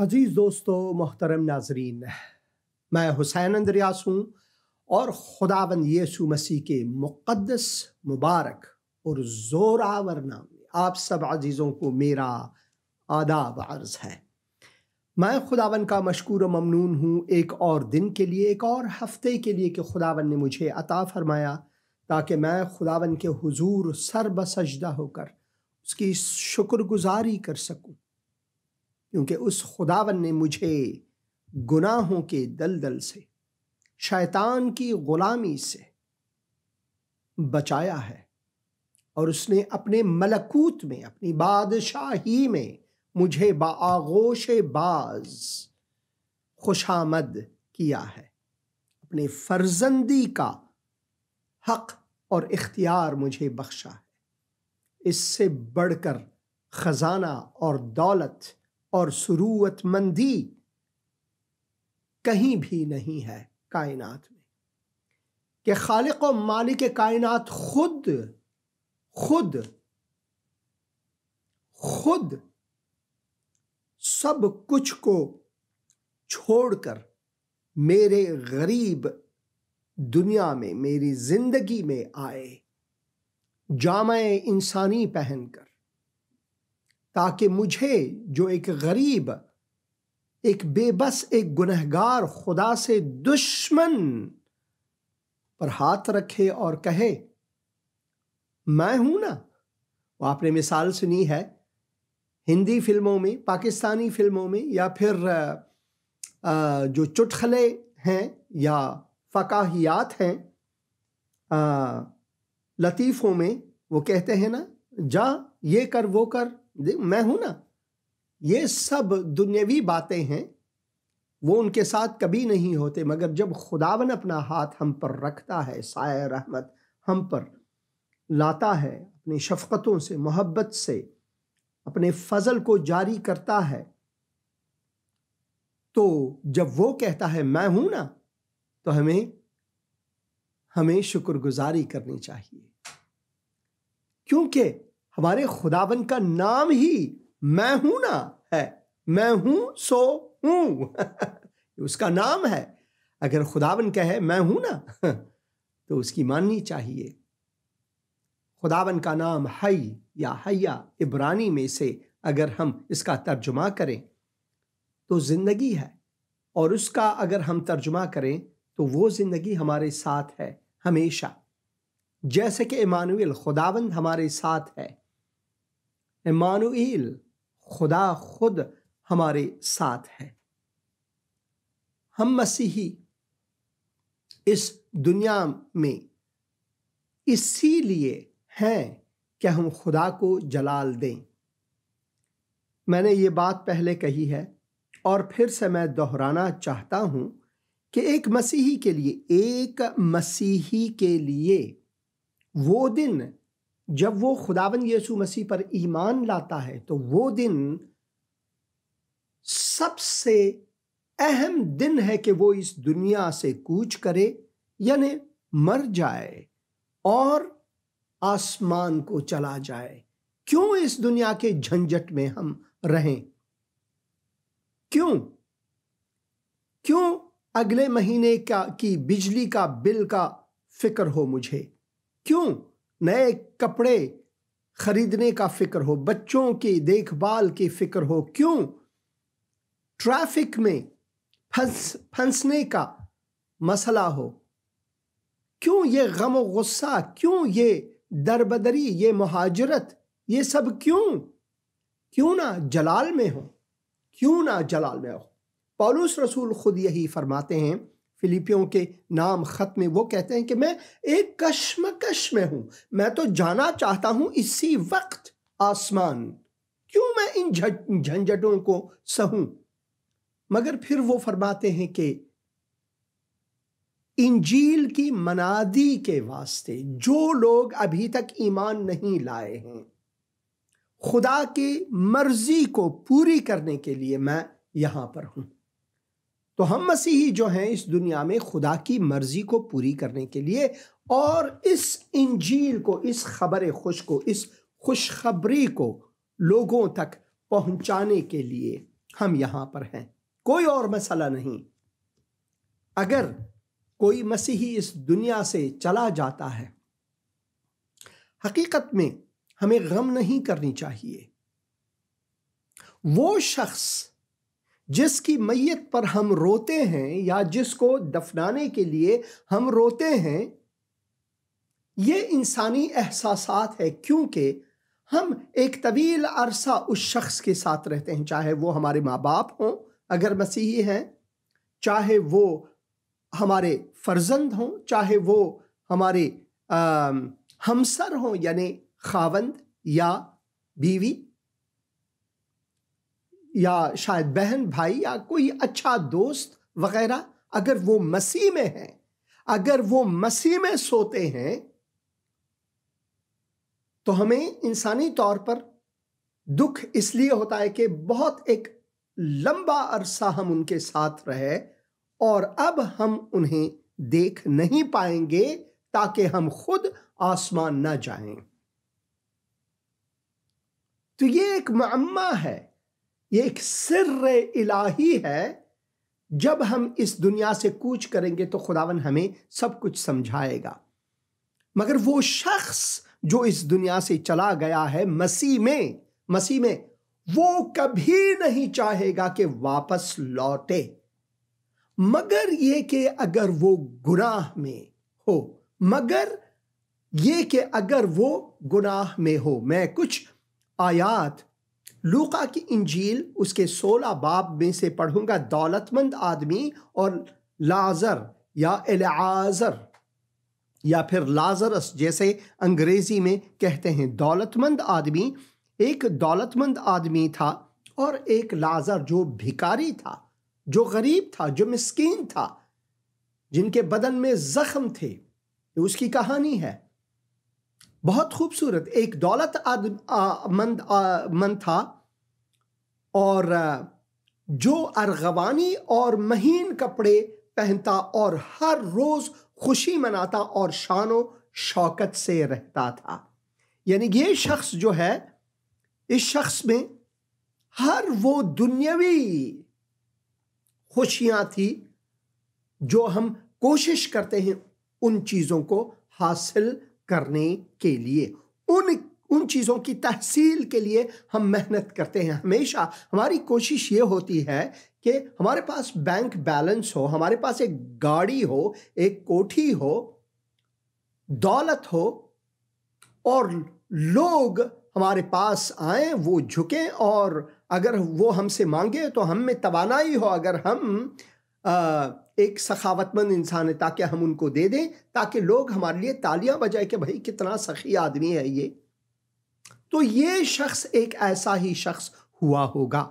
अजीज़ दोस्तों, मोहतरम नाजरीन, मैं हुसैन अंद्रियास हूँ और खुदावंद यीशु मसीह के मुक़द्दस, मुबारक और ज़ोरावर नाम में आप सब अजीज़ों को मेरा आदाब अर्ज़ है। मैं खुदावंद का मशकूर व ममनून हूँ एक और दिन के लिए, एक और हफ्ते के लिए कि खुदावंद ने मुझे अता फरमाया ताकि मैं खुदावंद के हुजूर सर बसजदा होकर उसकी शुक्रगुजारी कर सकूँ, क्योंकि उस खुदावन ने मुझे गुनाहों के दलदल से, शैतान की गुलामी से बचाया है और उसने अपने मलकूत में, अपनी बादशाही में मुझे बाआगोश बाज खुशामद किया है। अपने फर्जंदी का हक और इख्तियार मुझे बख्शा है। इससे बढ़कर खजाना और दौलत और सुरूवतमंदी कहीं भी नहीं है कायनात में, कि खालिक और मालिक कायनात खुद सब कुछ को छोड़कर मेरे गरीब दुनिया में, मेरी जिंदगी में आए, जामे इंसानी पहनकर, ताकि मुझे जो एक गरीब, एक बेबस, एक गुनहगार, खुदा से दुश्मन पर हाथ रखे और कहे मैं हूं ना। वो आपने मिसाल सुनी है हिंदी फिल्मों में, पाकिस्तानी फिल्मों में, या फिर जो चुटखले हैं या फकाहियात हैं, लतीफ़ों में वो कहते हैं ना, जा ये कर वो कर, मैं हूं ना। ये सब दुनियावी बातें हैं, वो उनके साथ कभी नहीं होते, मगर जब खुदावन अपना हाथ हम पर रखता है, साया रहमत हम पर लाता है, अपनी शफकतों से, मोहब्बत से अपने फजल को जारी करता है, तो जब वो कहता है मैं हूं ना, तो हमें शुक्रगुजारी करनी चाहिए, क्योंकि हमारे खुदावन का नाम ही मैं हूं ना है। मैं हूं सो हूं उसका नाम है। अगर खुदावन कहे मैं हूं ना तो उसकी माननी चाहिए। खुदावन का नाम हई या हया इब्रानी में से अगर हम इसका तर्जुमा करें तो जिंदगी है, और उसका अगर हम तर्जुमा करें तो वो जिंदगी हमारे साथ है हमेशा। जैसे कि इमानुएल, खुदावंद हमारे साथ है। इमानुएल, खुदा खुद हमारे साथ है। हम मसीही इस दुनिया में इसीलिए हैं कि हम खुदा को जलाल दें। मैंने ये बात पहले कही है और फिर से मैं दोहराना चाहता हूं कि एक मसीही के लिए वो दिन जब वो खुदावंद यीशु मसीह पर ईमान लाता है, तो वो दिन सबसे अहम दिन है कि वो इस दुनिया से कूच करे, यानी मर जाए और आसमान को चला जाए। क्यों इस दुनिया के झंझट में हम रहें? क्यों अगले महीने की बिजली का बिल का फिक्र हो मुझे? क्यों नए कपड़े खरीदने का फिक्र हो, बच्चों की देखभाल की फिक्र हो? क्यों ट्रैफिक में फंसने का मसला हो? क्यों ये गम और गुस्सा? क्यों ये दरबदरी, ये मुहाजरत, ये सब क्यों ना जलाल में हो? पौलुस रसूल खुद यही फरमाते हैं फिलिपियों के नाम खत में। वो कहते हैं कि मैं एक कश्मकश में हूं, मैं तो जाना चाहता हूं इसी वक्त आसमान। क्यों मैं इन झंझटों को सहूं? मगर फिर वो फरमाते हैं कि इंजील की मनादी के वास्ते जो लोग अभी तक ईमान नहीं लाए हैं, खुदा की मर्जी को पूरी करने के लिए मैं यहां पर हूं। तो हम मसीही जो हैं इस दुनिया में खुदा की मर्जी को पूरी करने के लिए और इस इंजील को, इस खबर खुश को, इस खुशखबरी को लोगों तक पहुंचाने के लिए हम यहां पर हैं, कोई और मसला नहीं। अगर कोई मसीही इस दुनिया से चला जाता है, हकीकत में हमें गम नहीं करनी चाहिए। वो शख्स जिसकी मैयत पर हम रोते हैं या जिसको दफनाने के लिए हम रोते हैं, ये इंसानी एहसासात है, क्योंकि हम एक तवील अरसा उस शख्स के साथ रहते हैं, चाहे वो हमारे माँ बाप हों अगर मसीही हैं, चाहे वो हमारे फर्जंद हों, चाहे वो हमारे हमसर हों यानी खावंद या बीवी, या शायद बहन भाई या कोई अच्छा दोस्त वगैरह। अगर वो मसीह में है, अगर वो मसीह में सोते हैं, तो हमें इंसानी तौर पर दुख इसलिए होता है कि बहुत एक लंबा अरसा हम उनके साथ रहे और अब हम उन्हें देख नहीं पाएंगे ताकि हम खुद आसमान न जाएं। तो ये एक मुअम्मा है, ये एक सिर्र इलाही है। जब हम इस दुनिया से कूच करेंगे तो खुदावन हमें सब कुछ समझाएगा, मगर वो शख्स जो इस दुनिया से चला गया है मसीह में, वो कभी नहीं चाहेगा कि वापस लौटे, मगर ये कि अगर वो गुनाह में हो, मगर ये कि अगर वो गुनाह में हो। मैं कुछ आयात लूका की इंजील उसके 16 बाब में से पढ़ूंगा। दौलतमंद आदमी और लाजर या एलाजर या फिर लाजरस जैसे अंग्रेजी में कहते हैं। दौलतमंद आदमी, एक दौलतमंद आदमी था और एक लाजर जो भिखारी था, जो गरीब था, जो मिस्कीन था, जिनके बदन में जख्म थे। उसकी कहानी है बहुत खूबसूरत। एक दौलतमंद था और जो अर्गवानी और महीन कपड़े पहनता और हर रोज खुशी मनाता और शानो शौकत से रहता था। यानी ये शख्स जो है, इस शख्स में हर वो दुनियावी खुशियां थी जो हम कोशिश करते हैं उन चीजों को हासिल करने के लिए, उन चीजों की तहसील के लिए हम मेहनत करते हैं। हमेशा हमारी कोशिश ये होती है कि हमारे पास बैंक बैलेंस हो, हमारे पास एक गाड़ी हो, एक कोठी हो, दौलत हो और लोग हमारे पास आए, वो झुकें और अगर वो हमसे मांगे तो हम में तवानाई हो, अगर हम एक सखावतमंद इंसान है ताकि हम उनको दे दें, ताकि लोग हमारे लिए तालियां बजाए कि भाई कितना सखी आदमी है ये। तो ये शख्स एक ऐसा ही शख्स हुआ होगा।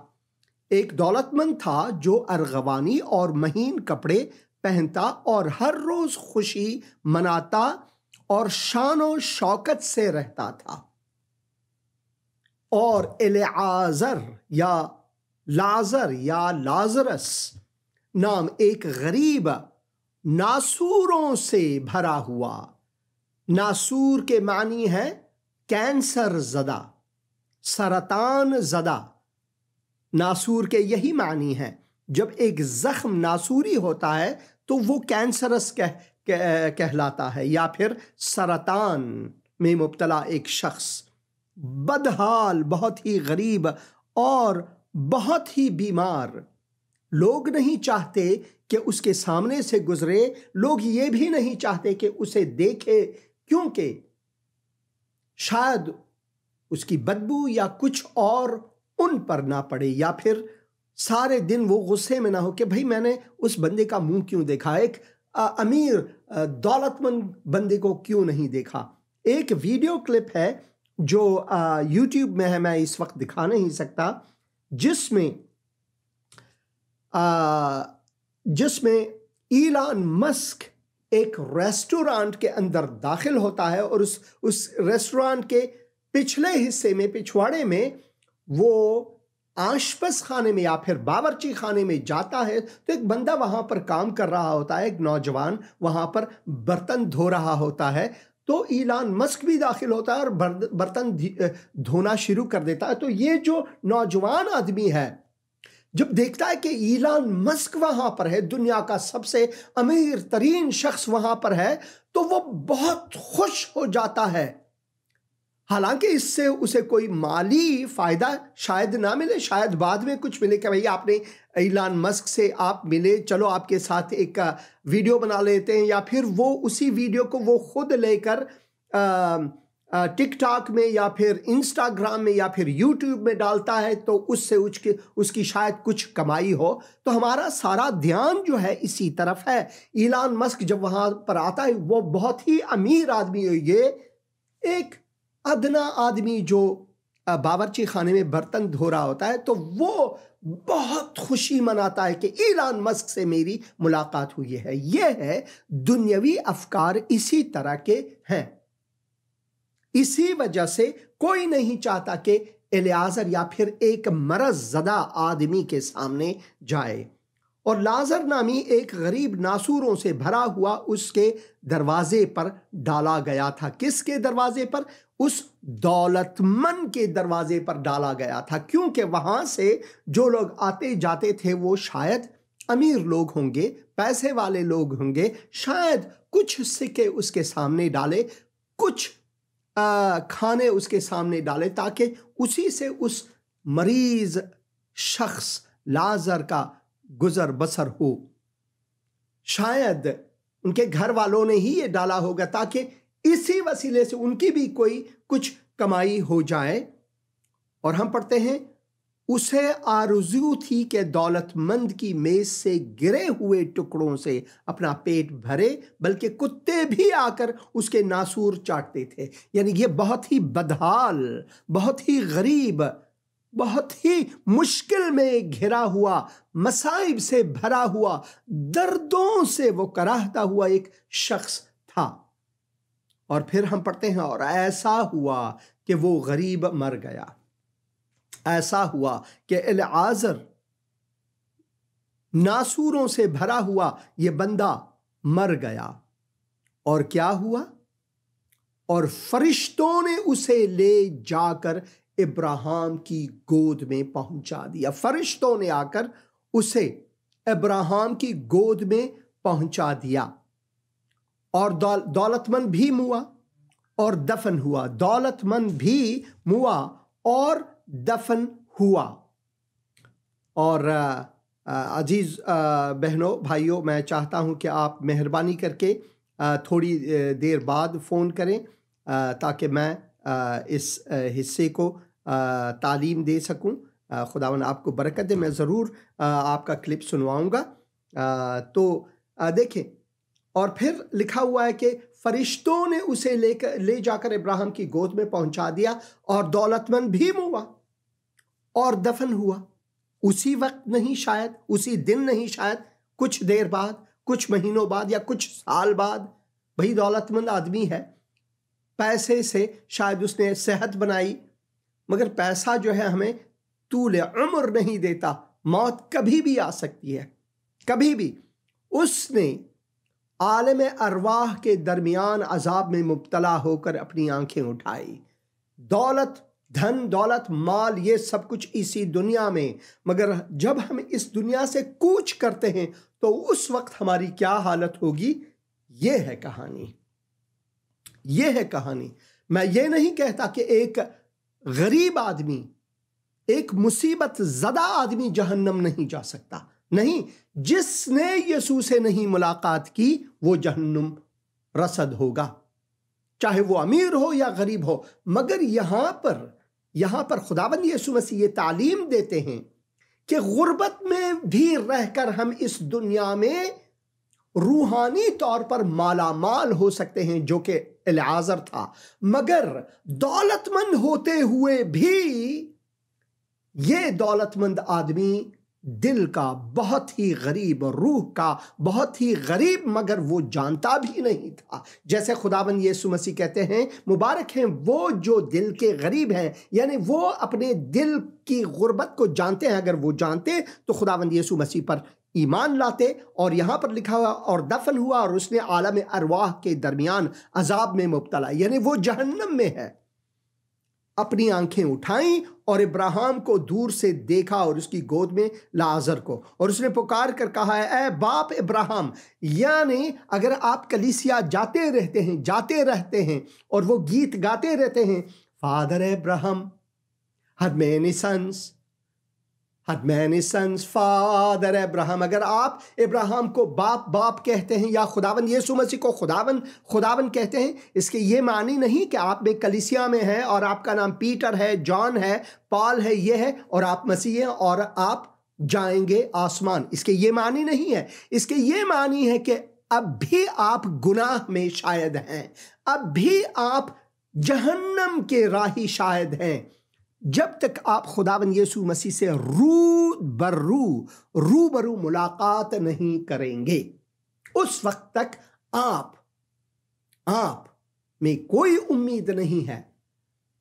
एक दौलतमंद था जो अर्गवानी और महीन कपड़े पहनता और हर रोज खुशी मनाता और शानो शौकत से रहता था। और एलाजर या लाजर या लाजरस नाम एक गरीब नासूरों से भरा हुआ, नासूर के मानी है कैंसर ज़दा, सरतान ज़दा। नासूर के यही मानी है। जब एक जख्म नासूरी होता है तो वो कैंसरस कहलाता है या फिर सरतान में मुब्तला एक शख्स, बदहाल, बहुत ही गरीब और बहुत ही बीमार। लोग नहीं चाहते कि उसके सामने से गुजरे, लोग ये भी नहीं चाहते कि उसे देखे, क्योंकि शायद उसकी बदबू या कुछ और उन पर ना पड़े, या फिर सारे दिन वो गुस्से में ना हो कि भाई मैंने उस बंदे का मुंह क्यों देखा, एक अमीर दौलतमंद बंदे को क्यों नहीं देखा। एक वीडियो क्लिप है जो यूट्यूब में है, मैं इस वक्त दिखा नहीं सकता, जिसमें ईलान मस्क एक रेस्टोरेंट के अंदर दाखिल होता है और उस रेस्टोरेंट के पिछले हिस्से में, पिछवाड़े में, वो आशपस खाने में या फिर बावर्ची खाने में जाता है तो एक बंदा वहां पर काम कर रहा होता है, एक नौजवान वहां पर बर्तन धो रहा होता है। तो ईलान मस्क भी दाखिल होता है और बर्तन धोना शुरू कर देता है। तो ये जो नौजवान आदमी है जब देखता है कि इलान मस्क वहां पर है, दुनिया का सबसे अमीर तरीन शख्स वहां पर है, तो वो बहुत खुश हो जाता है। हालांकि इससे उसे कोई माली फायदा शायद ना मिले, शायद बाद में कुछ मिले कि भाई आपने इलान मस्क से आप मिले, चलो आपके साथ एक वीडियो बना लेते हैं, या फिर वो उसी वीडियो को वो खुद लेकर टिकटॉक में या फिर इंस्टाग्राम में या फिर यूट्यूब में डालता है, तो उससे उसकी शायद कुछ कमाई हो। तो हमारा सारा ध्यान जो है इसी तरफ है। इलान मस्क जब वहां पर आता है, वो बहुत ही अमीर आदमी है, ये एक अदना आदमी जो बावर्ची खाने में बर्तन धो रहा होता है, तो वो बहुत खुशी मनाता है कि इलान मस्क से मेरी मुलाकात हुई है। यह है दुनियावी अफकार इसी तरह के हैं। इसी वजह से कोई नहीं चाहता कि एलियाजर या फिर एक मरज ज़दा आदमी के सामने जाए। और लाजर नामी एक गरीब नासूरों से भरा हुआ उसके दरवाजे पर डाला गया था। किसके दरवाजे पर? उस दौलतमंद के दरवाजे पर डाला गया था, क्योंकि वहां से जो लोग आते जाते थे वो शायद अमीर लोग होंगे, पैसे वाले लोग होंगे। शायद कुछ सिक्के उसके सामने डाले, कुछ खाने उसके सामने डाले, ताकि उसी से उस मरीज शख्स लाजर का गुजर बसर हो। शायद उनके घर वालों ने ही ये डाला होगा ताकि इसी वसीले से उनकी भी कोई कुछ कमाई हो जाए। और हम पढ़ते हैं, उसे आरज़ू थी कि दौलतमंद की मेज से गिरे हुए टुकड़ों से अपना पेट भरे, बल्कि कुत्ते भी आकर उसके नासूर चाटते थे। यानी ये बहुत ही बदहाल, बहुत ही गरीब, बहुत ही मुश्किल में घिरा हुआ, मसाइब से भरा हुआ, दर्दों से वो कराहता हुआ एक शख्स था। और फिर हम पढ़ते हैं, और ऐसा हुआ कि वो गरीब मर गया। ऐसा हुआ कि एलिआजर, नासूरों से भरा हुआ ये बंदा मर गया। और क्या हुआ? और फरिश्तों ने उसे ले जाकर इब्राहिम की गोद में पहुंचा दिया। फरिश्तों ने आकर उसे इब्राहिम की गोद में पहुंचा दिया। और दौलतमंद भी मुआ और दफन हुआ। दौलतमंद भी मुआ और दफन हुआ। और अजीज बहनों भाइयों, मैं चाहता हूं कि आप मेहरबानी करके थोड़ी देर बाद फ़ोन करें, ताकि मैं इस हिस्से को तालीम दे सकूं। खुदावन आपको बरकत दे। मैं ज़रूर आपका क्लिप सुनवाऊंगा। तो देखें, और फिर लिखा हुआ है कि फरिश्तों ने उसे ले जाकर इब्राहिम की गोद में पहुंचा दिया, और दौलतमंद भी हुआ और दफन हुआ। उसी वक्त नहीं, शायद उसी दिन नहीं, शायद कुछ देर बाद, कुछ महीनों बाद या कुछ साल बाद। भाई दौलतमंद आदमी है, पैसे से शायद उसने सेहत बनाई, मगर पैसा जो है हमें तूल उम्र नहीं देता। मौत कभी भी आ सकती है, कभी भी। उसने आलम अरवाह के दरमियान अजाब में मुब्तला होकर अपनी आंखें उठाई। दौलत, धन दौलत, माल, ये सब कुछ इसी दुनिया में, मगर जब हम इस दुनिया से कूच करते हैं तो उस वक्त हमारी क्या हालत होगी? ये है कहानी, ये है कहानी। मैं ये नहीं कहता कि एक गरीब आदमी, एक मुसीबत ज़दा आदमी जहन्नम नहीं जा सकता। नहीं, जिसने यीशु से नहीं मुलाकात की वो जहन्नुम रसद होगा, चाहे वो अमीर हो या गरीब हो। मगर यहां पर खुदावंद यीशु मसीह ये तालीम देते हैं कि गुर्बत में भी रहकर हम इस दुनिया में रूहानी तौर पर मालामाल हो सकते हैं, जो कि एलिआजर था। मगर दौलतमंद होते हुए भी ये दौलतमंद आदमी दिल का बहुत ही गरीब, रूह का बहुत ही गरीब, मगर वो जानता भी नहीं था। जैसे खुदाबंद यीशु मसीह कहते हैं, मुबारक हैं वो जो दिल के गरीब हैं, यानी वो अपने दिल की गुर्बत को जानते हैं। अगर वो जानते तो खुदाबंद यीशु मसीह पर ईमान लाते। और यहाँ पर लिखा हुआ और दफन हुआ, और उसने आलम अरवाह के दरमियान अजाब में मुब्तला, यानी वो जहन्नम में है। अपनी आंखें उठाईं और इब्राहिम को दूर से देखा और उसकी गोद में लाजर को, और उसने पुकार कर कहा है, ए बाप इब्राहिम। यानी अगर आप कलीसिया जाते रहते हैं और वो गीत गाते रहते हैं, father Ibrahim had many sons, father Ibrahim. अगर आप इब्राहिम को बाप बाप कहते हैं या खुदावन यीशु मसीह को खुदावन कहते हैं, इसके ये मानी नहीं कि आप में कलीसिया में हैं और आपका नाम पीटर है, जॉन है, पॉल है, ये है और आप मसीह हैं और आप जाएंगे आसमान। इसके ये मानी नहीं है। इसके ये मानी है कि अब भी आप गुनाह में शायद हैं, अब भी आप जहन्नम के राही शायद हैं, जब तक आप खुदावन यीशु मसीह से रूबरू मुलाकात नहीं करेंगे। उस वक्त तक आप में कोई उम्मीद नहीं है।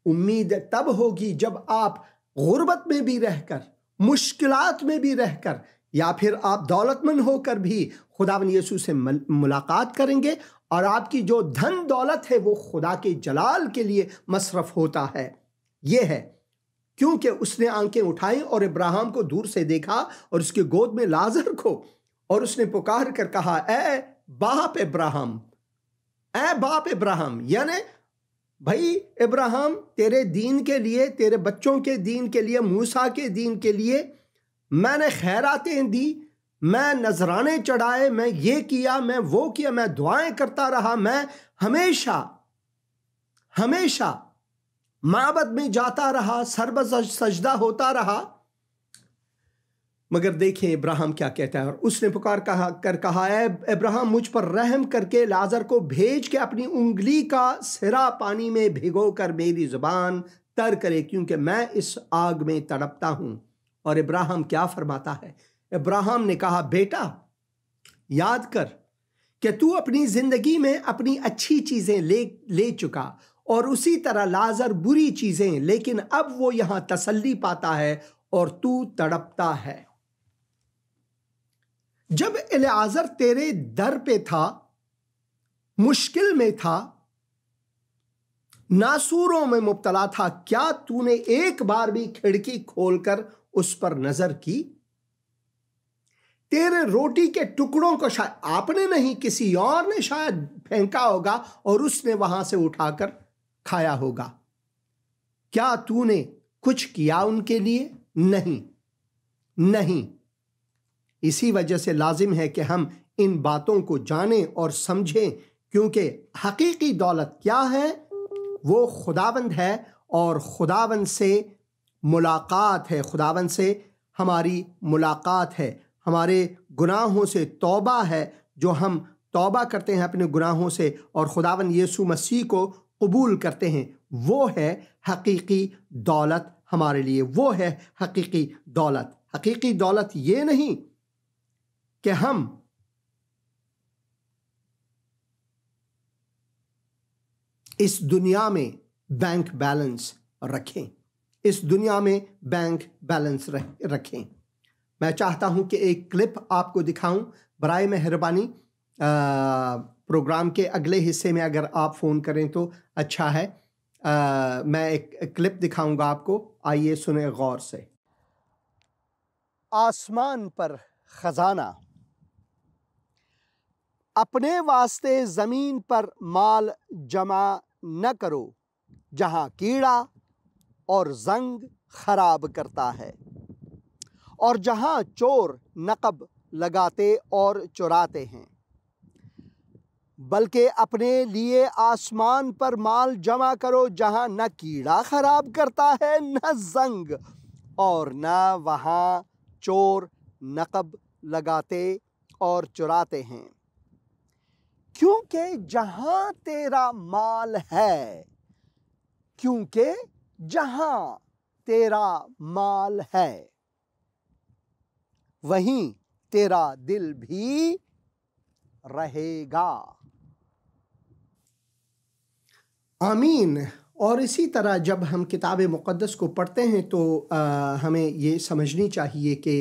उम्मीद तब होगी जब आप गुर्बत में भी रहकर, मुश्किलात में भी रहकर, या फिर आप दौलतमंद होकर भी खुदावन यीशु से मुलाकात करेंगे और आपकी जो धन दौलत है वो खुदा के जलाल के लिए मसरफ होता है। ये है क्योंकि उसने आंखें उठाई और इब्राहिम को दूर से देखा और उसके गोद में लाजर को, और उसने पुकार कर कहा, ए बाप इब्राहिम। यानी भाई इब्राहिम, तेरे दीन के लिए, तेरे बच्चों के दीन के लिए, मूसा के दीन के लिए मैंने खैरातें दी, मैं नजराने चढ़ाए, मैं ये किया, मैं वो किया, मैं दुआएं करता रहा, मैं हमेशा माबद में जाता रहा, सरबज सजदा होता रहा। मगर देखें इब्राहिम क्या कहता है, और उसने पुकार कहा है, इब्राहिम मुझ पर रहम करके लाजर को भेज के अपनी उंगली का सिरा पानी में भिगो कर मेरी जुबान तर करे, क्योंकि मैं इस आग में तड़पता हूं। और इब्राहिम क्या फरमाता है? इब्राहिम ने कहा, बेटा याद कर कि तू अपनी जिंदगी में अपनी अच्छी चीजें ले चुका और उसी तरह लाजर बुरी चीजें, लेकिन अब वो यहां तसल्ली पाता है और तू तड़पता है। जब एलिआजर तेरे दर पे था, मुश्किल में था, नासूरों में मुब्तला था, क्या तूने एक बार भी खिड़की खोलकर उस पर नजर की? तेरे रोटी के टुकड़ों को शायद आपने नहीं, किसी और ने शायद फेंका होगा और उसने वहां से उठाकर खाया होगा। क्या तूने कुछ किया उनके लिए? नहीं। इसी वजह से लाजिम है कि हम इन बातों को जानें और समझें, क्योंकि हकीकी दौलत क्या है? वो खुदावंद है और खुदावंद से मुलाकात है, खुदावंद से हमारी मुलाकात है, हमारे गुनाहों से तौबा है, जो हम तौबा करते हैं अपने गुनाहों से और खुदावंद यीशु मसीह को कबूल करते हैं, वो है हकीकी दौलत हमारे लिए। वो है हकीकी दौलत। हकीकी दौलत ये नहीं कि हम इस दुनिया में बैंक बैलेंस रखें, इस दुनिया में बैंक बैलेंस रखें। मैं चाहता हूं कि एक क्लिप आपको दिखाऊं, बराए मेहरबानी। प्रोग्राम के अगले हिस्से में अगर आप फ़ोन करें तो अच्छा है। मैं एक क्लिप दिखाऊंगा आपको, आइए सुने गौर से। आसमान पर खजाना, अपने वास्ते ज़मीन पर माल जमा न करो, जहां कीड़ा और जंग खराब करता है और जहां चोर नकब लगाते और चुराते हैं, बल्कि अपने लिए आसमान पर माल जमा करो, जहां न कीड़ा खराब करता है, न जंग, और न वहां चोर नकब लगाते और चुराते हैं। क्योंकि जहां तेरा माल है, क्योंकि जहां तेरा माल है, वहीं तेरा दिल भी रहेगा। आमीन। और इसी तरह जब हम किताब मुक़द्दस को पढ़ते हैं तो हमें ये समझनी चाहिए कि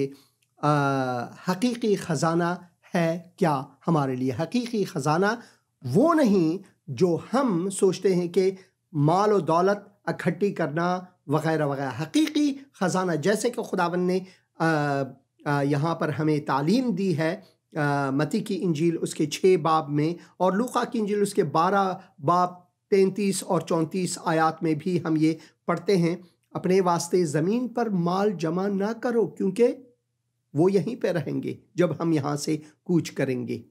हकीकी ख़जाना है क्या हमारे लिए। हकीकी ख़जाना वो नहीं जो हम सोचते हैं कि माल और दौलत इकट्ठी करना वगैरह वगैरह। हकीकी ख़जाना जैसे कि खुदावन ने यहाँ पर हमें तालीम दी है मत्ती की इंजील उसके 6 बाब में और लूका की इंजील उसके 12 बाब 33 और 34 आयात में भी हम ये पढ़ते हैं, अपने वास्ते ज़मीन पर माल जमा ना करो क्योंकि वो यहीं पे रहेंगे जब हम यहाँ से कूच करेंगे।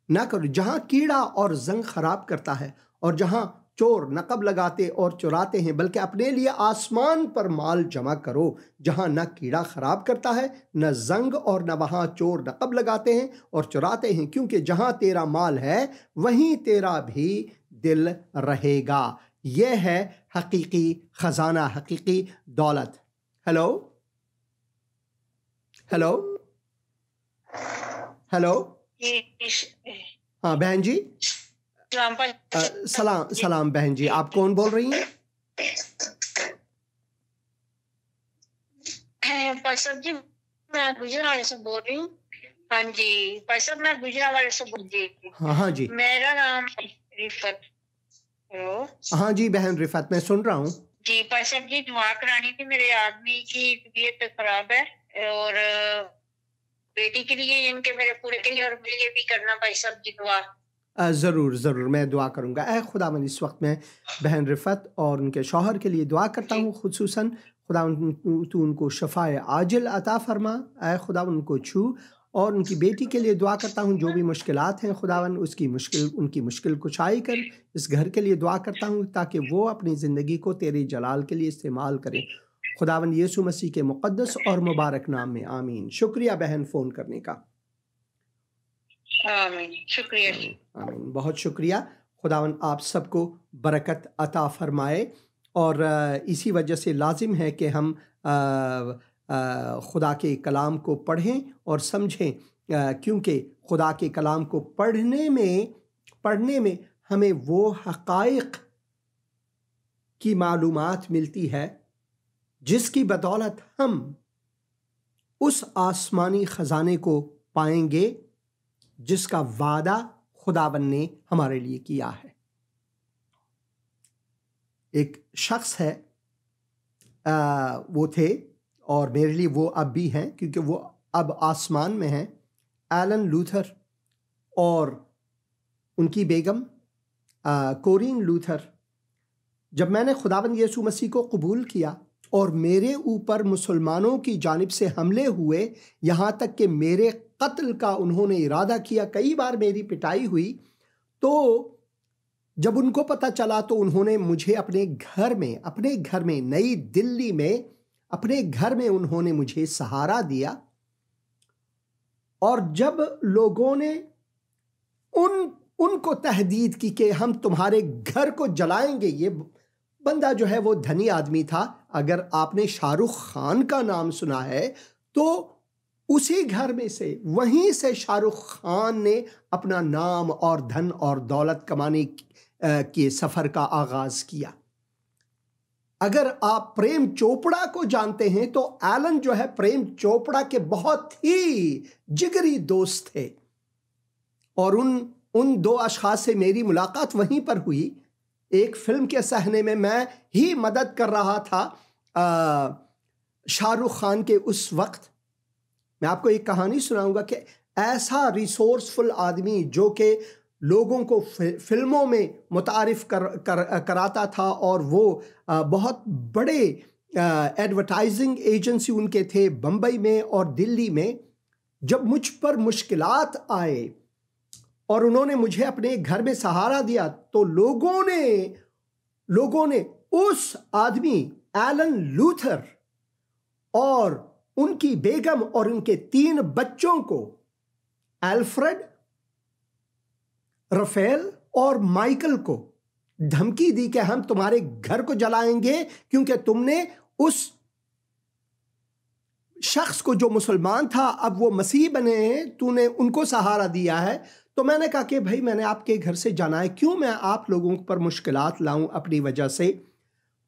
ना करो जहाँ कीड़ा और जंग खराब करता है और जहाँ चोर नकब लगाते और चुराते हैं, बल्कि अपने लिए आसमान पर माल जमा करो जहाँ न कीड़ा खराब करता है न जंग और न वहाँ चोर नकब लगाते हैं और चुराते हैं, क्योंकि जहाँ तेरा माल है वहीं तेरा भी दिल रहेगा। यह है हकीकी खजाना, हकीकी दौलत। हेलो हेलो हेलो, हाँ बहन जी, सलाम सलाम बहन जी, आप कौन बोल रही हैं? भाई साहब जी मैं गुजरावाले से बोल रही हूँ। हाँ जी भाई साहब मैं गुजरावाले से बोल रही हूँ। हाँ जी, मेरा नाम रिफत। हेलो, हाँ जी बहन रिफत, मैं सुन रहा हूँ जी। भाई साहब जी दुआ करानी थी, मेरे आदमी की तबीयत खराब है और बेटी के लिए, इनके मेरे पूरे के लिए और मेरे लिए भी करना भाई साहब जी दुआ। ज़रूर ज़रूर मैं दुआ करूँगा। ऐ खुदावन इस वक्त मैं बहन रिफत और उनके शौहर के लिए दुआ करता हूँ, खुसूसन खुदावन तू उनको शफ़ाए आजिल अता फरमा। ऐ खुदावन उनको छू और उनकी बेटी के लिए दुआ करता हूँ, जो भी मुश्किलात हैं खुदावन उनकी मुश्किल कुशाई कर। इस घर के लिए दुआ करता हूँ ताकि वो अपनी ज़िंदगी को तेरे जलाल के लिए इस्तेमाल करें, खुदावन यीशु मसीह के मुक़द्दस और मुबारक नाम में, आमीन। शुक्रिया बहन फ़ोन करने का। आमीन, शुक्रिया। आमीन, बहुत शुक्रिया। खुदावन आप सबको बरकत अता फरमाए और इसी वजह से लाजिम है कि हम खुदा के कलाम को पढ़ें और समझें, क्योंकि खुदा के कलाम को पढ़ने में हमें वो हक़ाइक़ की मालूमात मिलती है जिसकी बदौलत हम उस आसमानी ख़जाने को पाएंगे जिसका वादा खुदावन ने हमारे लिए किया है। एक शख्स है, वो थे और मेरे लिए वो अब भी हैं क्योंकि वो अब आसमान में हैं, एलन लूथर और उनकी बेगम कोरीन लूथर। जब मैंने खुदावन यीशु मसीह को कबूल किया और मेरे ऊपर मुसलमानों की जानिब से हमले हुए, यहाँ तक कि मेरे कत्ल का उन्होंने इरादा किया, कई बार मेरी पिटाई हुई, तो जब उनको पता चला तो उन्होंने मुझे अपने घर में नई दिल्ली में अपने घर में उन्होंने मुझे सहारा दिया। और जब लोगों ने उनको तहदीद की कि हम तुम्हारे घर को जलाएंगे, ये बंदा जो है वो धनी आदमी था। अगर आपने शाहरुख खान का नाम सुना है तो उसी घर में से, वहीं से शाहरुख खान ने अपना नाम और धन और दौलत कमाने के सफ़र का आगाज़ किया। अगर आप प्रेम चोपड़ा को जानते हैं तो एलन जो है प्रेम चोपड़ा के बहुत ही जिगरी दोस्त थे और उन दो अशख़ास से मेरी मुलाकात वहीं पर हुई। एक फिल्म के सहने में मैं ही मदद कर रहा था शाहरुख खान के उस वक्त। मैं आपको एक कहानी सुनाऊंगा कि ऐसा रिसोर्सफुल आदमी जो कि लोगों को फिल्मों में मुतारिफ कराता था और वो बहुत बड़े एडवर्टाइजिंग एजेंसी उनके थे बम्बई में और दिल्ली में। जब मुझ पर मुश्किलात आए और उन्होंने मुझे अपने घर में सहारा दिया तो लोगों ने उस आदमी एलन लूथर और उनकी बेगम और उनके 3 बच्चों को, अल्फ्रेड, रफेल और माइकल को, धमकी दी कि हम तुम्हारे घर को जलाएंगे क्योंकि तुमने उस शख्स को जो मुसलमान था अब वो मसीह बने हैं, तूने उनको सहारा दिया है। तो मैंने कहा कि भाई मैंने आपके घर से जाना है, क्यों मैं आप लोगों पर मुश्किलात लाऊं अपनी वजह से।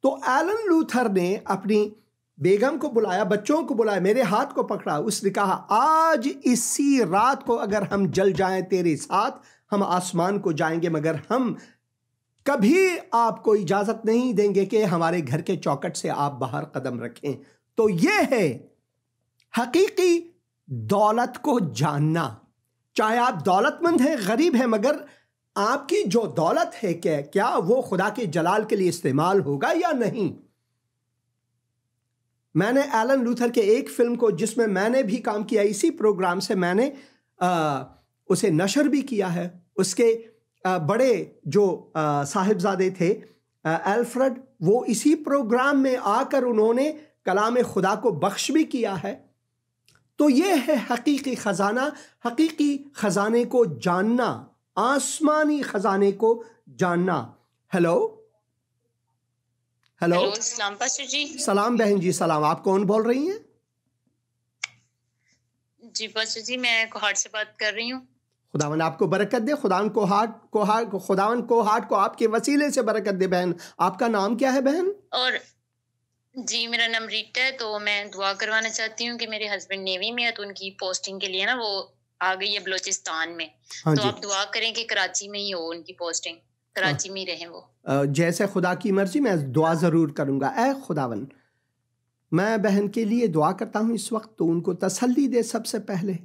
तो एलन लूथर ने अपनी बेगम को बुलाया, बच्चों को बुलाया, मेरे हाथ को पकड़ा, उसने कहा आज इसी रात को अगर हम जल जाएं तेरे साथ, हम आसमान को जाएंगे मगर हम कभी आपको इजाजत नहीं देंगे कि हमारे घर के चौखट से आप बाहर कदम रखें। तो यह है हकीकी दौलत को जानना। चाहे आप दौलतमंद हैं, गरीब हैं, मगर आपकी जो दौलत है क्या वो खुदा के जलाल के लिए इस्तेमाल होगा या नहीं। मैंने एलन लूथर के एक फिल्म को, जिसमें मैंने भी काम किया, इसी प्रोग्राम से मैंने उसे नशर भी किया है। उसके बड़े जो साहिबजादे थे अल्फ्रेड, वो इसी प्रोग्राम में आकर उन्होंने कलाम खुदा को बख्श भी किया है। तो ये है हकीकी ख़जाना, हकीकी ख़जाने को जानना, आसमानी ख़जाने को जानना। हेलो हेलो, सलाम पास्टर जी। सलाम बहन जी, सलाम। आप कौन बोल रही हैं? जी पास्टर जी, मैं कोहाट से बात कर रही हूँ। खुदावन आपको बरकत दे। खुदावन कोहाट को आपके वसीले से बरकत दे। बहन, आपका नाम क्या है बहन? और जी, मेरा नाम रीटा है। तो मैं दुआ करवाना चाहती हूँ कि मेरे हस्बैंड नेवी में है, तो उनकी पोस्टिंग के लिए ना वो आ गई है बलोचिस्तान में। हाँ तो जी। आप दुआ करें कि कराची में ही हो उनकी पोस्टिंग, कराची में ही रहें वो। जैसे खुदा की मर्जी, मैं दुआ ज़रूर करूँगा। ऐ खुदावन, मैं बहन के लिए दुआ करता हूँ इस वक्त, तो उनको तसल्ली दे। सबसे पहले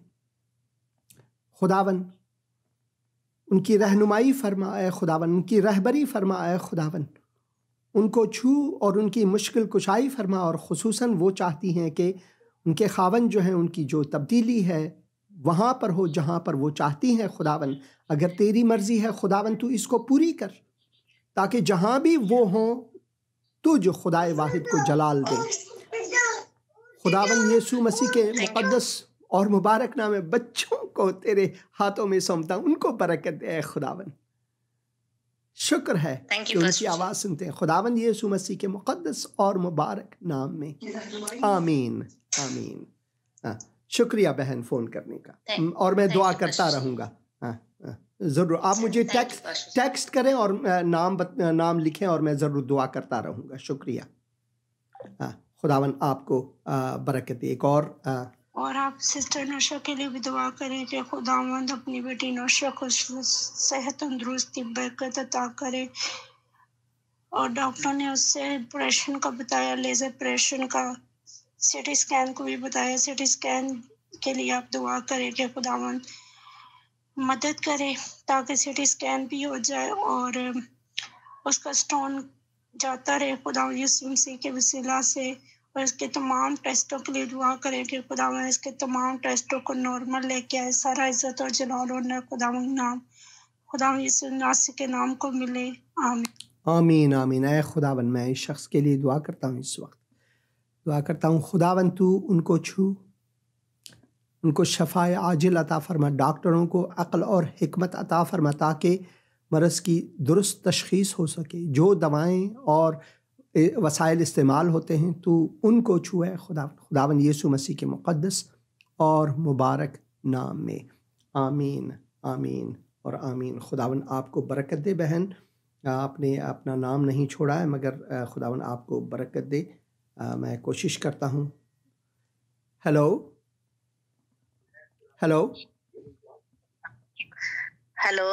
खुदावन उनकी रहनुमाई फरमाए, खुदावन उनकी रहबरी फरमाए, खुदावन उनको छू और उनकी मुश्किल कुशाई फरमा। और ख़ुसूसन वो चाहती हैं कि उनके खावन जो हैं, उनकी जो तब्दीली है वहाँ पर हो जहाँ पर वो चाहती हैं। खुदावन, अगर तेरी मर्ज़ी है खुदावन, तू इसको पूरी कर, ताकि जहाँ भी वो हों तू जो खुदाए वाहिद को जलाल दे। खुदावन यीशु मसीह के मुक़द्दस और मुबारक नाम में बच्चों को तेरे हाथों में सौंपता हूं, उनको बरकत दे खुदावन। शुक्र है कि उनकी आवाज़ सुनते हैं। खुदावन यीशु मसीह के मुक़द्दस और मुबारक नाम में, आमीन आमीन। शुक्रिया बहन फ़ोन करने का, और मैं दुआ करता रहूँगा। ज़रूर आप मुझे टेक्स्ट करें और नाम लिखें, और मैं ज़रूर दुआ करता रहूँगा। शुक्रिया। खुदावन आपको बरकत दे। एक और आप सिस्टर नौशा के लिए भी दुआ करें कि खुदावंद अपनी बेटी नौशा को सेहत तंदुरुस्ती बरकत अता करे। और डॉक्टर ने उससे ऑपरेशन का बताया, लेज़र ऑपरेशन का, सीटी स्कैन को भी बताया। सीटी स्कैन के लिए आप दुआ करें कि खुदावंद मदद करे ताकि सीटी स्कैन भी हो जाए और उसका स्टोन जाता रहे खुदावंद यीशु मसीह के वसीला से। और इसके तमाम टेस्टों के लिए दुआ करें कि खुदावंद इसके तमाम टेस्टों को नॉर्मल लेके आए। सारा इज्जत और जलाल और खुदावंद नाम खुदावंद यीशु मसीह के नाम को मिले। आमीन आमीन आमीन। ऐ खुदावंद, मैं इस शख्स के लिए दुआ करता हूँ। इस वक्त दुआ करता हूँ खुदावंद, तू उनको छू, उनको शफाए आजिल अता फरमा। डॉक्टरों को अक्ल और हिकमत अता फरमा ताकि मरज़ की दुरुस्त तशख़ीस हो सके। जो दवाएं और वसाइल इस्तेमाल होते हैं, तू उनको छुए खुदावन यीशु मसीह के मुक़द्दस और मुबारक नाम में, आमीन आमीन और आमीन। खुदावन आपको बरकत दे। बहन, आपने अपना नाम नहीं छोड़ा है, मगर खुदावन आपको बरकत दे। मैं कोशिश करता हूँ। हेलो हेलो हेलो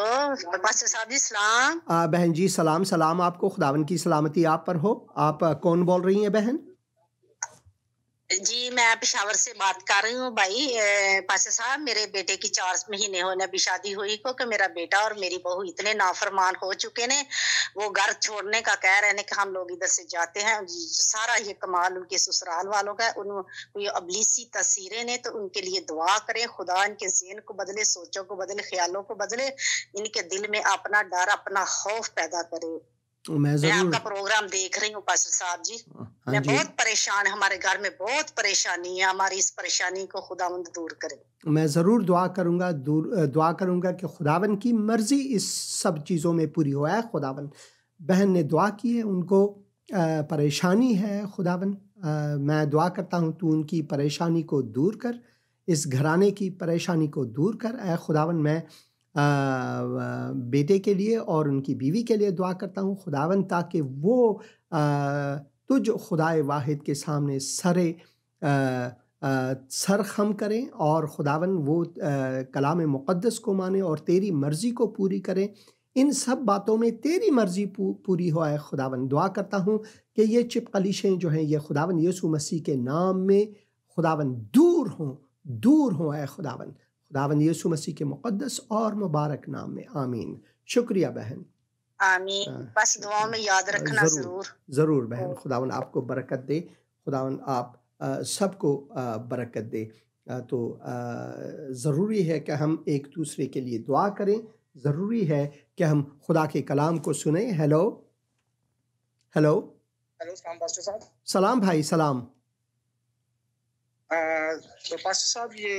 पास्टर साहब जी, सलाम। बहन जी, सलाम सलाम आपको। खुदावन की सलामती आप पर हो। आप कौन बोल रही हैं बहन? जी, मैं पेशावर से बात कर रही हूँ भाई। पास्टर साहब, मेरे बेटे की 4 महीने होने अभी शादी हुई को कि मेरा बेटा और मेरी बहू इतने नाफरमान हो चुके ने, वो घर छोड़ने का कह रहे हैं कि हम लोग इधर से जाते हैं। सारा ये कमाल उनके ससुराल वालों का, उन अबलीसी तस्वीरें ने। तो उनके लिए दुआ करें, खुदा इनके ज़हन को बदले, सोचों को बदले, ख्यालों को बदले, इनके दिल में अपना डर, अपना खौफ पैदा करे। मैं आपका प्रोग्राम देख रही हूँ पास्टर साहब जी। मैं बहुत परेशान, हमारे घर में बहुत परेशानी है। हमारी इस परेशानी को खुदावंद दूर करे। मैं ज़रूर दुआ करूँगा कि खुदावन की मर्ज़ी इस सब चीज़ों में पूरी हो। है खुदावन, बहन ने दुआ की है, उनको परेशानी है। खुदावन, मैं दुआ करता हूँ तू उनकी परेशानी को दूर कर, इस घराने की परेशानी को दूर कर। ऐ खुदावन, मैं बेटे के लिए और उनकी बीवी के लिए दुआ करता हूँ खुदावन, ताकि वो तुझ खुदाए वाहिद के सामने सर खम करें और खुदावन वो कलाम मुक़द्दस को माने और तेरी मर्ज़ी को पूरी करें। इन सब बातों में तेरी मर्जी पूरी हो ऐ खुदावन। दुआ करता हूँ कि ये चिपकलिशें जो हैं ये खुदावन यीशु मसीह के नाम में खुदावन दूर हों ऐ खुदावन। खुदावन यीशु मसीह के मुक़द्दस और मुबारक नाम में आमीन। शुक्रिया बहन, आमीन। बस दुआ में याद रखना ज़रूर बहन। खुदावन आपको बरकत दे, खुदावन आप सबको बरकत दे। तो ज़रूरी है कि हम एक दूसरे के लिए दुआ करें, ज़रूरी है कि हम खुदा के कलाम को सुने। हेलो सलाम पास्टर साहब। सलाम भाई, सलाम। तो पास्टर साहब ये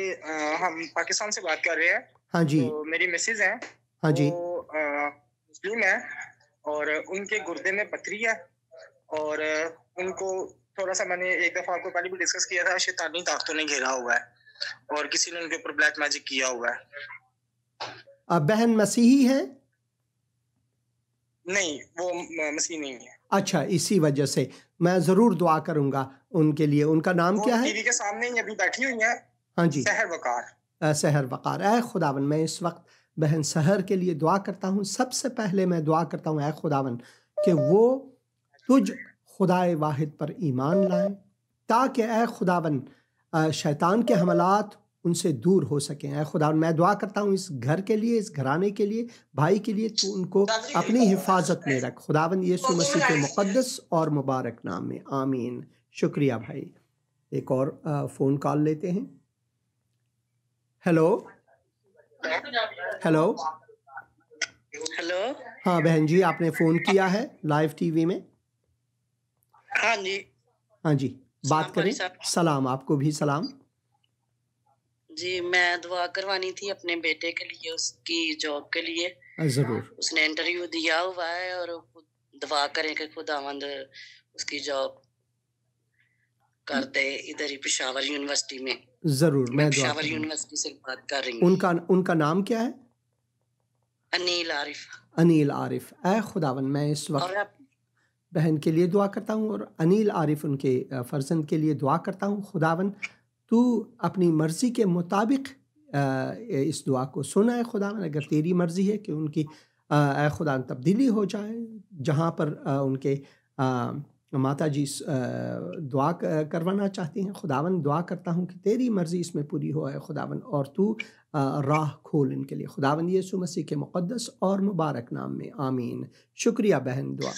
हम पाकिस्तान से बात कर रहे हैं। हाँ जी। तो मेरी मिसेज हैं, हाँ जी, मुस्लिम है और उनके गुर्दे में पथरी है और उनको थोड़ा सा, मैंने एक दफा आपको पहले भी डिस्कस किया था, शैतानी ताकतों ने घेरा हुआ है और किसी ने उनके ऊपर ब्लैक मैजिक किया हुआ है। बहन मसीही है? नहीं, वो मसीह नहीं है। अच्छा, इसी वजह से मैं ज़रूर दुआ करूंगा उनके लिए। उनका नाम क्या है? टीवी के सामने ही अभी बैठी हुई है। हाँ जी, सहर वकार। सहर वकार। ऐ खुदावन, मैं इस वक्त बहन सहर के लिए दुआ करता हूँ। सबसे पहले मैं दुआ करता हूँ ऐ खुदावन कि वो तुझ खुदाए वाहिद पर ईमान लाए, ताकि ऐ खुदावन शैतान के हमलात उनसे दूर हो सकें। ऐ खुदावन, मैं दुआ करता हूँ इस घर के लिए, इस घराने के लिए, भाई के लिए, तू उनको अपनी हिफाजत में रख खुदावन यीशु मसीह के मुक़द्दस और मुबारक नाम में आमीन। शुक्रिया भाई। एक और फ़ोन कॉल लेते हैं। हेलो। हाँ बहन जी, आपने फ़ोन किया है लाइव टीवी में। हाँ जी, बात करें। सलाम, आपको भी सलाम जी। मैं दुआ करवानी थी अपने बेटे के लिए, उसकी जॉब के लिए। जरूर। उसने इंटरव्यू दिया हुआ है और दुआ करें कि खुदावंद उसकी जॉब कर दे इधर ही पेशावर यूनिवर्सिटी में। जरूर, मैं पेशावर यूनिवर्सिटी से बात कर रही हूँ। उनका नाम क्या है? अनील आरिफ। ऐ खुदावन, मैं इस वक्त बहन के लिए दुआ करता हूँ और अनील आरिफ उनके फर्जंद के लिए दुआ करता हूँ। खुदावन, तू अपनी मर्ज़ी के मुताबिक इस दुआ को सुना है खुदावन। अगर तेरी मर्ज़ी है कि उनकी ऐ खुदा तब्दीली हो जाए, जहाँ पर उनके माता जी दुआ करवाना चाहती हैं, खुदावन दुआ करता हूँ कि तेरी मर्ज़ी इसमें पूरी हो है खुदावन, और तू राह खोल इनके लिए खुदावन यीशु मसीह के मुक़द्दस और मुबारक नाम में आमीन। शुक्रिया बहन। दुआ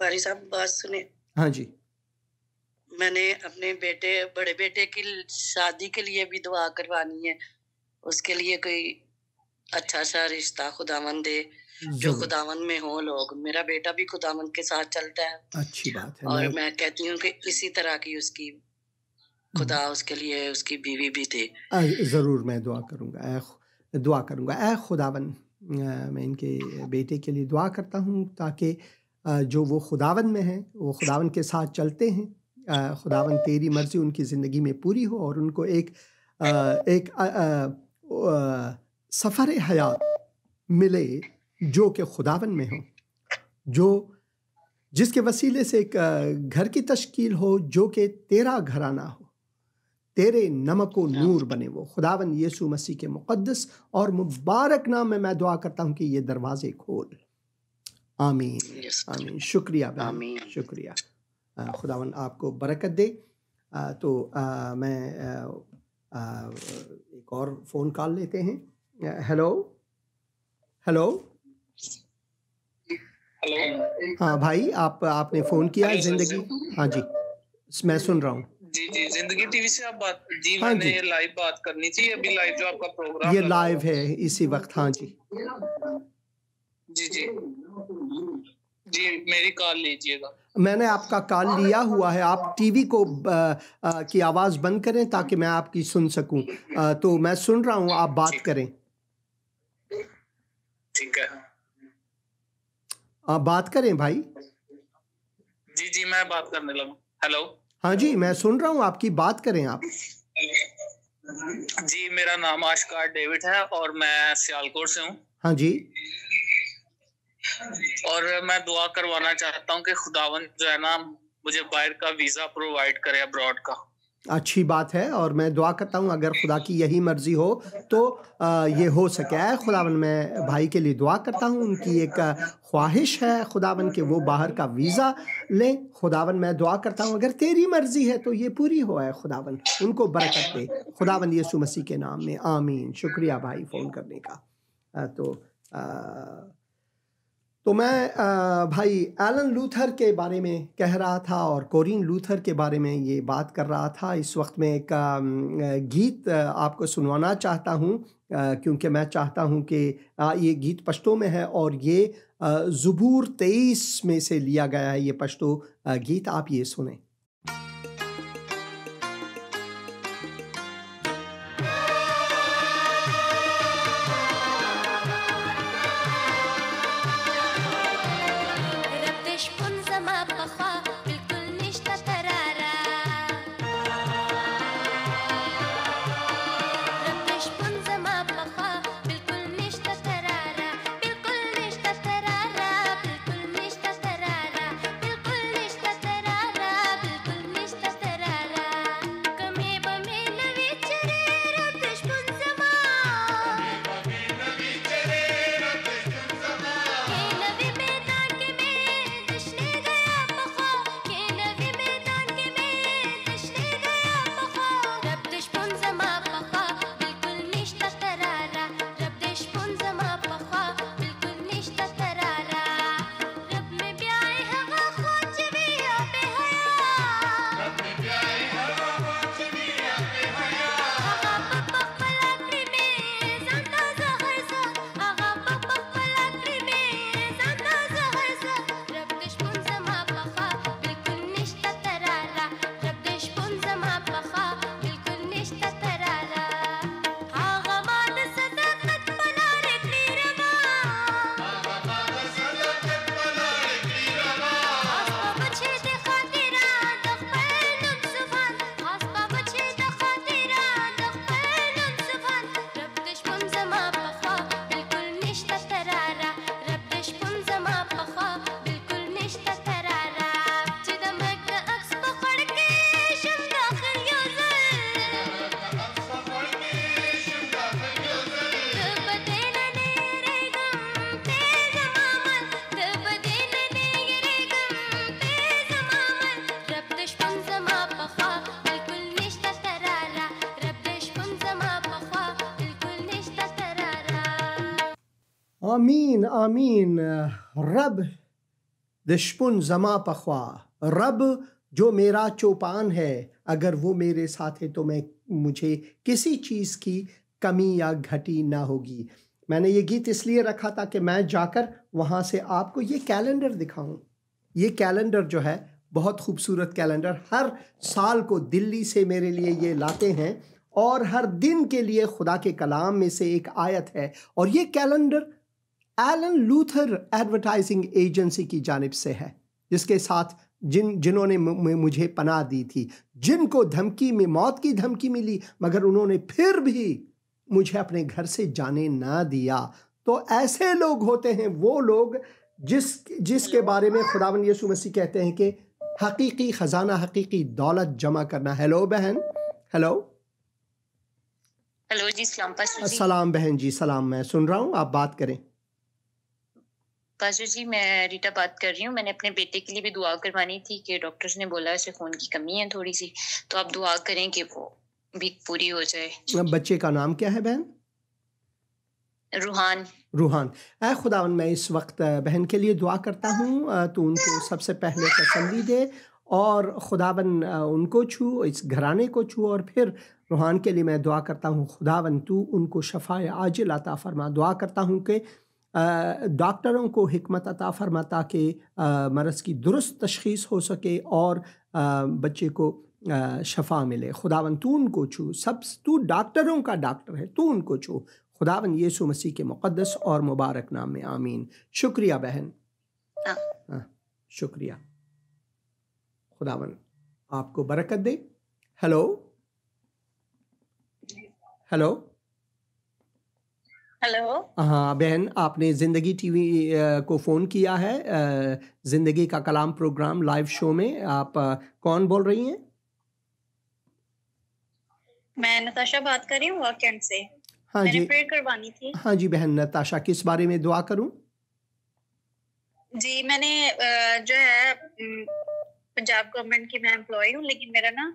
बारी साहब बात सुने। हाँ जी। मैंने अपने बड़े बेटे की शादी के लिए भी दुआ करवानी है। उसके लिए कोई अच्छा सा रिश्ता खुदावन दे, जो खुदावन में हो लोग। मेरा बेटा भी खुदावन के साथ चलता है। अच्छी बात है। और मैं कहती हूँ कि इसी तरह की उसकी खुदा उसके लिए उसकी बीवी भी थे। ज़रूर मैं दुआ करूँगा। ऐ खुदावन, मैं इनके बेटे के लिए दुआ करता हूँ ताकि जो वो खुदावन में हैं वो खुदावन के साथ चलते हैं। खुदावन तेरी मर्ज़ी उनकी ज़िंदगी में पूरी हो और उनको एक सफ़र हयात मिले जो कि खुदावन में हो, जिसके वसीले से एक घर की तश्कील हो जो कि तेरा घराना हो, तेरे नमक व नूर बने वो। खुदावन यीशु मसीह के मुक़द्दस और मुबारक नाम में मैं दुआ करता हूँ कि ये दरवाजे खोल। आमीन। शुक्रिया, शुक्रिया। खुदावन आपको बरकत दे। तो मैं एक और फ़ोन कॉल लेते हैं। हेलो। हाँ भाई, आपने फ़ोन किया ज़िंदगी। हाँ जी, मैं सुन रहा हूँ। जी, ज़िंदगी टीवी से आप बात। जी, हाँ मैंने ये लाइव बात करनी थी। अभी लाइव जो आपका प्रोग्राम ये लाइव है इसी वक्त। हाँ जी। जी, मेरी कॉल लीजिएगा। मैंने आपका कॉल लिया हुआ है। आप टीवी को की आवाज़ बंद करें ताकि मैं आपकी सुन सकूं। तो मैं सुन रहा हूं, आप बात करें। ठीक है, आप बात करें भाई। जी, मैं बात करने लगा। हेलो। हाँ जी, मैं सुन रहा हूं, आपकी बात करें आप। जी, मेरा नाम आशकार डेविड है और मैं सियालकोट से हूँ। हाँ जी। और मैं दुआ करवाना चाहता हूँ कि खुदावन जो है ना मुझे बाहर का वीज़ा प्रोवाइड करे, अब्रॉड का। अच्छी बात है, और मैं दुआ करता हूँ अगर खुदा की यही मर्जी हो तो ये हो सके। है खुदावन, मैं भाई के लिए दुआ करता हूँ, उनकी एक ख्वाहिश है खुदावन कि वो बाहर का वीज़ा लें। खुदावन मैं दुआ करता हूँ अगर तेरी मर्जी है तो ये पूरी हो। है खुदावन, उनको बरकत दे खुदावन यीशु मसीह के नाम में, आमीन। शुक्रिया भाई फ़ोन करने का। तो मैं भाई एलन लूथर के बारे में कह रहा था और कोरीन लूथर के बारे में ये बात कर रहा था। इस वक्त मैं एक गीत आपको सुनवाना चाहता हूँ, क्योंकि मैं चाहता हूँ कि ये गीत पश्तो में है और ये ज़बूर 23 में से लिया गया है ये पश्तो गीत। आप ये सुने। आमीन आमीन। रब दशपुन जमा पख्वा, रब जो मेरा चौपान है, अगर वो मेरे साथ है तो मुझे किसी चीज़ की कमी या घटी ना होगी। मैंने ये गीत इसलिए रखा था कि मैं जाकर वहाँ से आपको ये कैलेंडर दिखाऊं। ये कैलेंडर जो है बहुत खूबसूरत कैलेंडर, हर साल को दिल्ली से मेरे लिए ये लाते हैं और हर दिन के लिए खुदा के कलाम में से एक आयत है। और ये calendar Alan Luther advertising agency की जानिब से है, जिसके साथ जिन्होंने मुझे पनाह दी थी, जिनको धमकी में मौत की धमकी मिली, मगर उन्होंने फिर भी मुझे अपने घर से जाने ना दिया। तो ऐसे लोग होते हैं वो लोग जिसके बारे में खुदावंद यीशु मसीह कहते हैं कि हकीकी खजाना, हकीकी दौलत जमा करना। हेलो बहन। हेलो हेलो जी, सलाम बहन जी, सलाम। मैं सुन रहा हूँ, आप बात करें। पास्टर जी, मैं रीटा बात कर रही हूँ। मैंने अपने बेटे के लिए भी दुआ करवानी थी कि डॉक्टर्स ने बोला उसे खून की कमी है थोड़ी सी, तो आप दुआ करें कि वो भी पूरी हो जाए। बच्चे का नाम क्या है बहन? रूहान। रूहान। ऐ खुदावन, मैं इस वक्त बहन के लिए दुआ करता हूँ, तो उनको सबसे पहले तसल्ली दे और खुदावन उनको छू, इस घराने को छू, और फिर रूहान के लिए मैं दुआ करता हूँ खुदावन तू उनको शफाए आजिल अता फरमा। दुआ करता हूँ कि डॉक्टरों को हिकमत अता फरमा ताकि मरज़ की दुरुस्त तशख़ीस हो सके और बच्चे को शफा मिले। खुदावन तू उनको छू, तू डॉक्टरों का डॉक्टर है, तू उनको छू खुदावन यीशु मसीह के मुक़द्दस और मुबारक नाम में, आमीन। शुक्रिया बहन, शुक्रिया। खुदावन आपको बरकत दे। Hello hello hello. हाँ बहन, आपने ज़िंदगी टीवी को फ़ोन किया है, ज़िंदगी का कलाम प्रोग्राम लाइव शो में। आप कौन बोल रही हैं? मैं नताशा बात कर रही हूँ वॉकेंड से। हाँ मैंने जी, प्रेयर करवानी थी। हाँ जी बहन नताशा, किस बारे में दुआ करूं? जी मैंने जो है पंजाब गवर्नमेंट की मैं एम्प्लॉय हूँ, लेकिन मेरा ना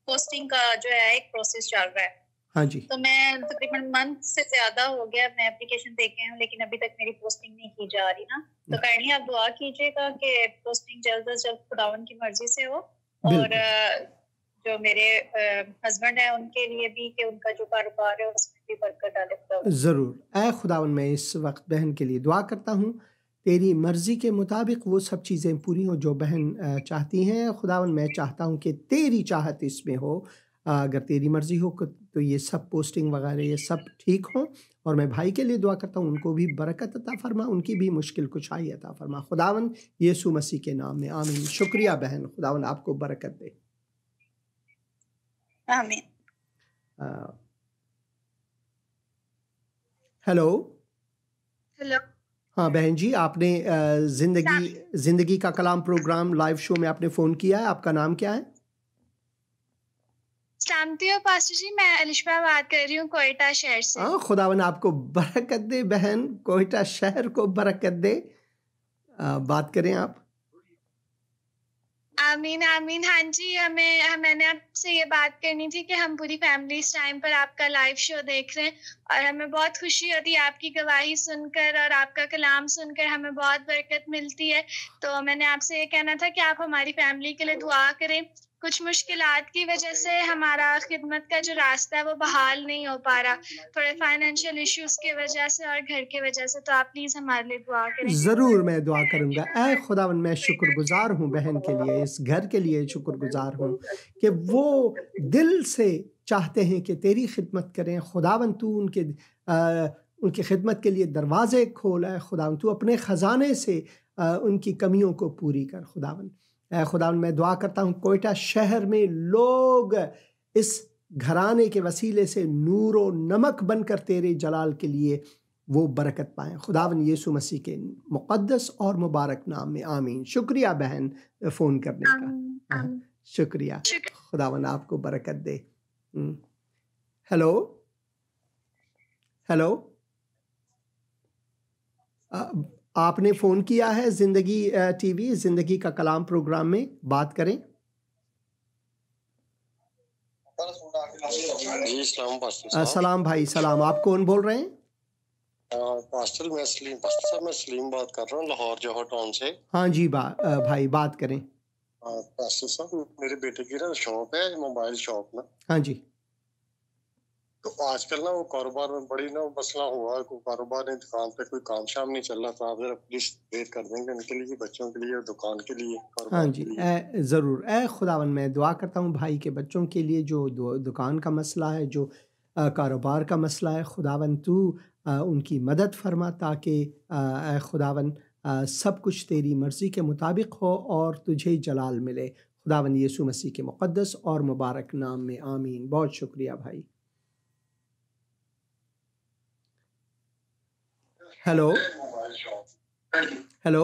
पोस्टिंग का जो है एक प्रोसेस चल रहा है। हाँ जी, तो मैं तकरीबन मंथ से ज्यादा हो गया मैं एप्लीकेशन दे के हूँ, लेकिन अभी तक मेरी पोस्टिंग नहीं की जा रही ना। तो काइंडली आप दुआ कीजिएगा कि पोस्टिंग जल्द से जल्द खुदावन की मर्जी से हो, और जो मेरे हस्बैंड है उनके लिए भी, कि उनका जो कारोबार है उसमें भी बरकत डाले खुदावन। ज़रूर। ऐ खुदावन, मैं इस वक्त बहन के लिए दुआ करता हूँ, तेरी मर्ज़ी के मुताबिक वो सब चीज़ें पूरी हों जो बहन चाहती हैं। खुदावन मैं चाहता हूँ कि तेरी चाहत इसमें हो, अगर तेरी मर्ज़ी हो तो ये सब पोस्टिंग वगैरह ये सब ठीक हों। और मैं भाई के लिए दुआ करता हूँ, उनको भी बरकत अता फरमा, उनकी भी मुश्किल कुशाई अता फरमा खुदावन, यीशु मसीह के नाम में आमीन। शुक्रिया बहन, खुदावन आपको बरकत दे। आमीन। हेलो। हेलो। हाँ बहन जी, आपने ज़िंदगी का कलाम प्रोग्राम लाइव शो में आपने फ़ोन किया है। आपका नाम क्या है? पास्टर जी, मैं अलिशबा बात कर रही हूँ कोयटा शहर से। हाँ, खुदावन आपको बरकत दे बहन, कोयटा शहर को बरकत दे। बात करें आप। आमीन आमीन। हाँ जी, मैंने आपसे ये बात करनी थी कि हम पूरी फैमिली इस टाइम पर आपका लाइव शो देख रहे हैं, और हमें बहुत खुशी होती है आपकी गवाही सुनकर और आपका कलाम सुनकर, हमें बहुत बरकत मिलती है। तो मैंने आपसे ये कहना था कि आप हमारी फैमिली के लिए दुआ करें। कुछ मुश्किलात की वजह से हमारा खिदमत का जो रास्ता है वो बहाल नहीं हो पा रहा, थोड़े फाइनेंशियल इश्यूज की वजह से और घर की वजह से। तो आप प्लीज़ हमारे लिए दुआ करें। ज़रूर मैं दुआ करूँगा। ऐ खुदावन, मैं शुक्रगुजार हूँ बहन के लिए, इस घर के लिए शुक्रगुजार हूँ कि वो दिल से चाहते हैं कि तेरी खिदमत करें। खुदावन तू उनकी खिदमत के लिए दरवाज़े खोल है। खुदावन तू अपने ख़जाने से उनकी कमियों को पूरी कर। खुदावन खुदावन मैं दुआ करता हूँ कोयटा शहर में लोग इस घराने के वसीले से नूर व नमक बनकर तेरे जलाल के लिए वो बरकत पाएं। खुदावन यीशु मसीह के मुक़द्दस और मुबारक नाम में आमीन। शुक्रिया बहन फ़ोन करने का। शुक्रिया। खुदावन आपको बरकत दे। हेलो हेलो, आपने फ़ोन किया है ज़िंदगी टीवी, ज़िंदगी का कलाम प्रोग्राम में। बात करें। जी सलाम भाई, सलाम। आप कौन बोल रहे हैं? पास्टर मैं सलीम बात कर रहा हूँ, लाहौर जोहर टाउन से। हाँ जी भाई बात करें। पास्टर साहब, मेरे बेटे की ना शॉप है, मोबाइल शॉप ना। हाँ जी। तो आजकल ना वो कारोबार में बड़ी ना मसला हुआ, कोई कारोबार नहीं, दुकान पे कोई काम शाम नहीं चल रहा था। आप जरा प्लीज देर कर देंगे उनके लिए, बच्चों के लिए और दुकान के लिए। हाँ जी, ज़रूर। खुदावन मैं दुआ करता हूँ भाई के बच्चों के लिए, जो दुकान का मसला है, जो कारोबार का मसला है। खुदावन तू उनकी मदद फरमा, ताकि खुदावन सब कुछ तेरी मर्ज़ी के मुताबिक हो और तुझे जलाल मिले। खुदावन यीशु मसीह के मुक़द्दस और मुबारक नाम में आमीन। बहुत शुक्रिया भाई। हेलो हेलो,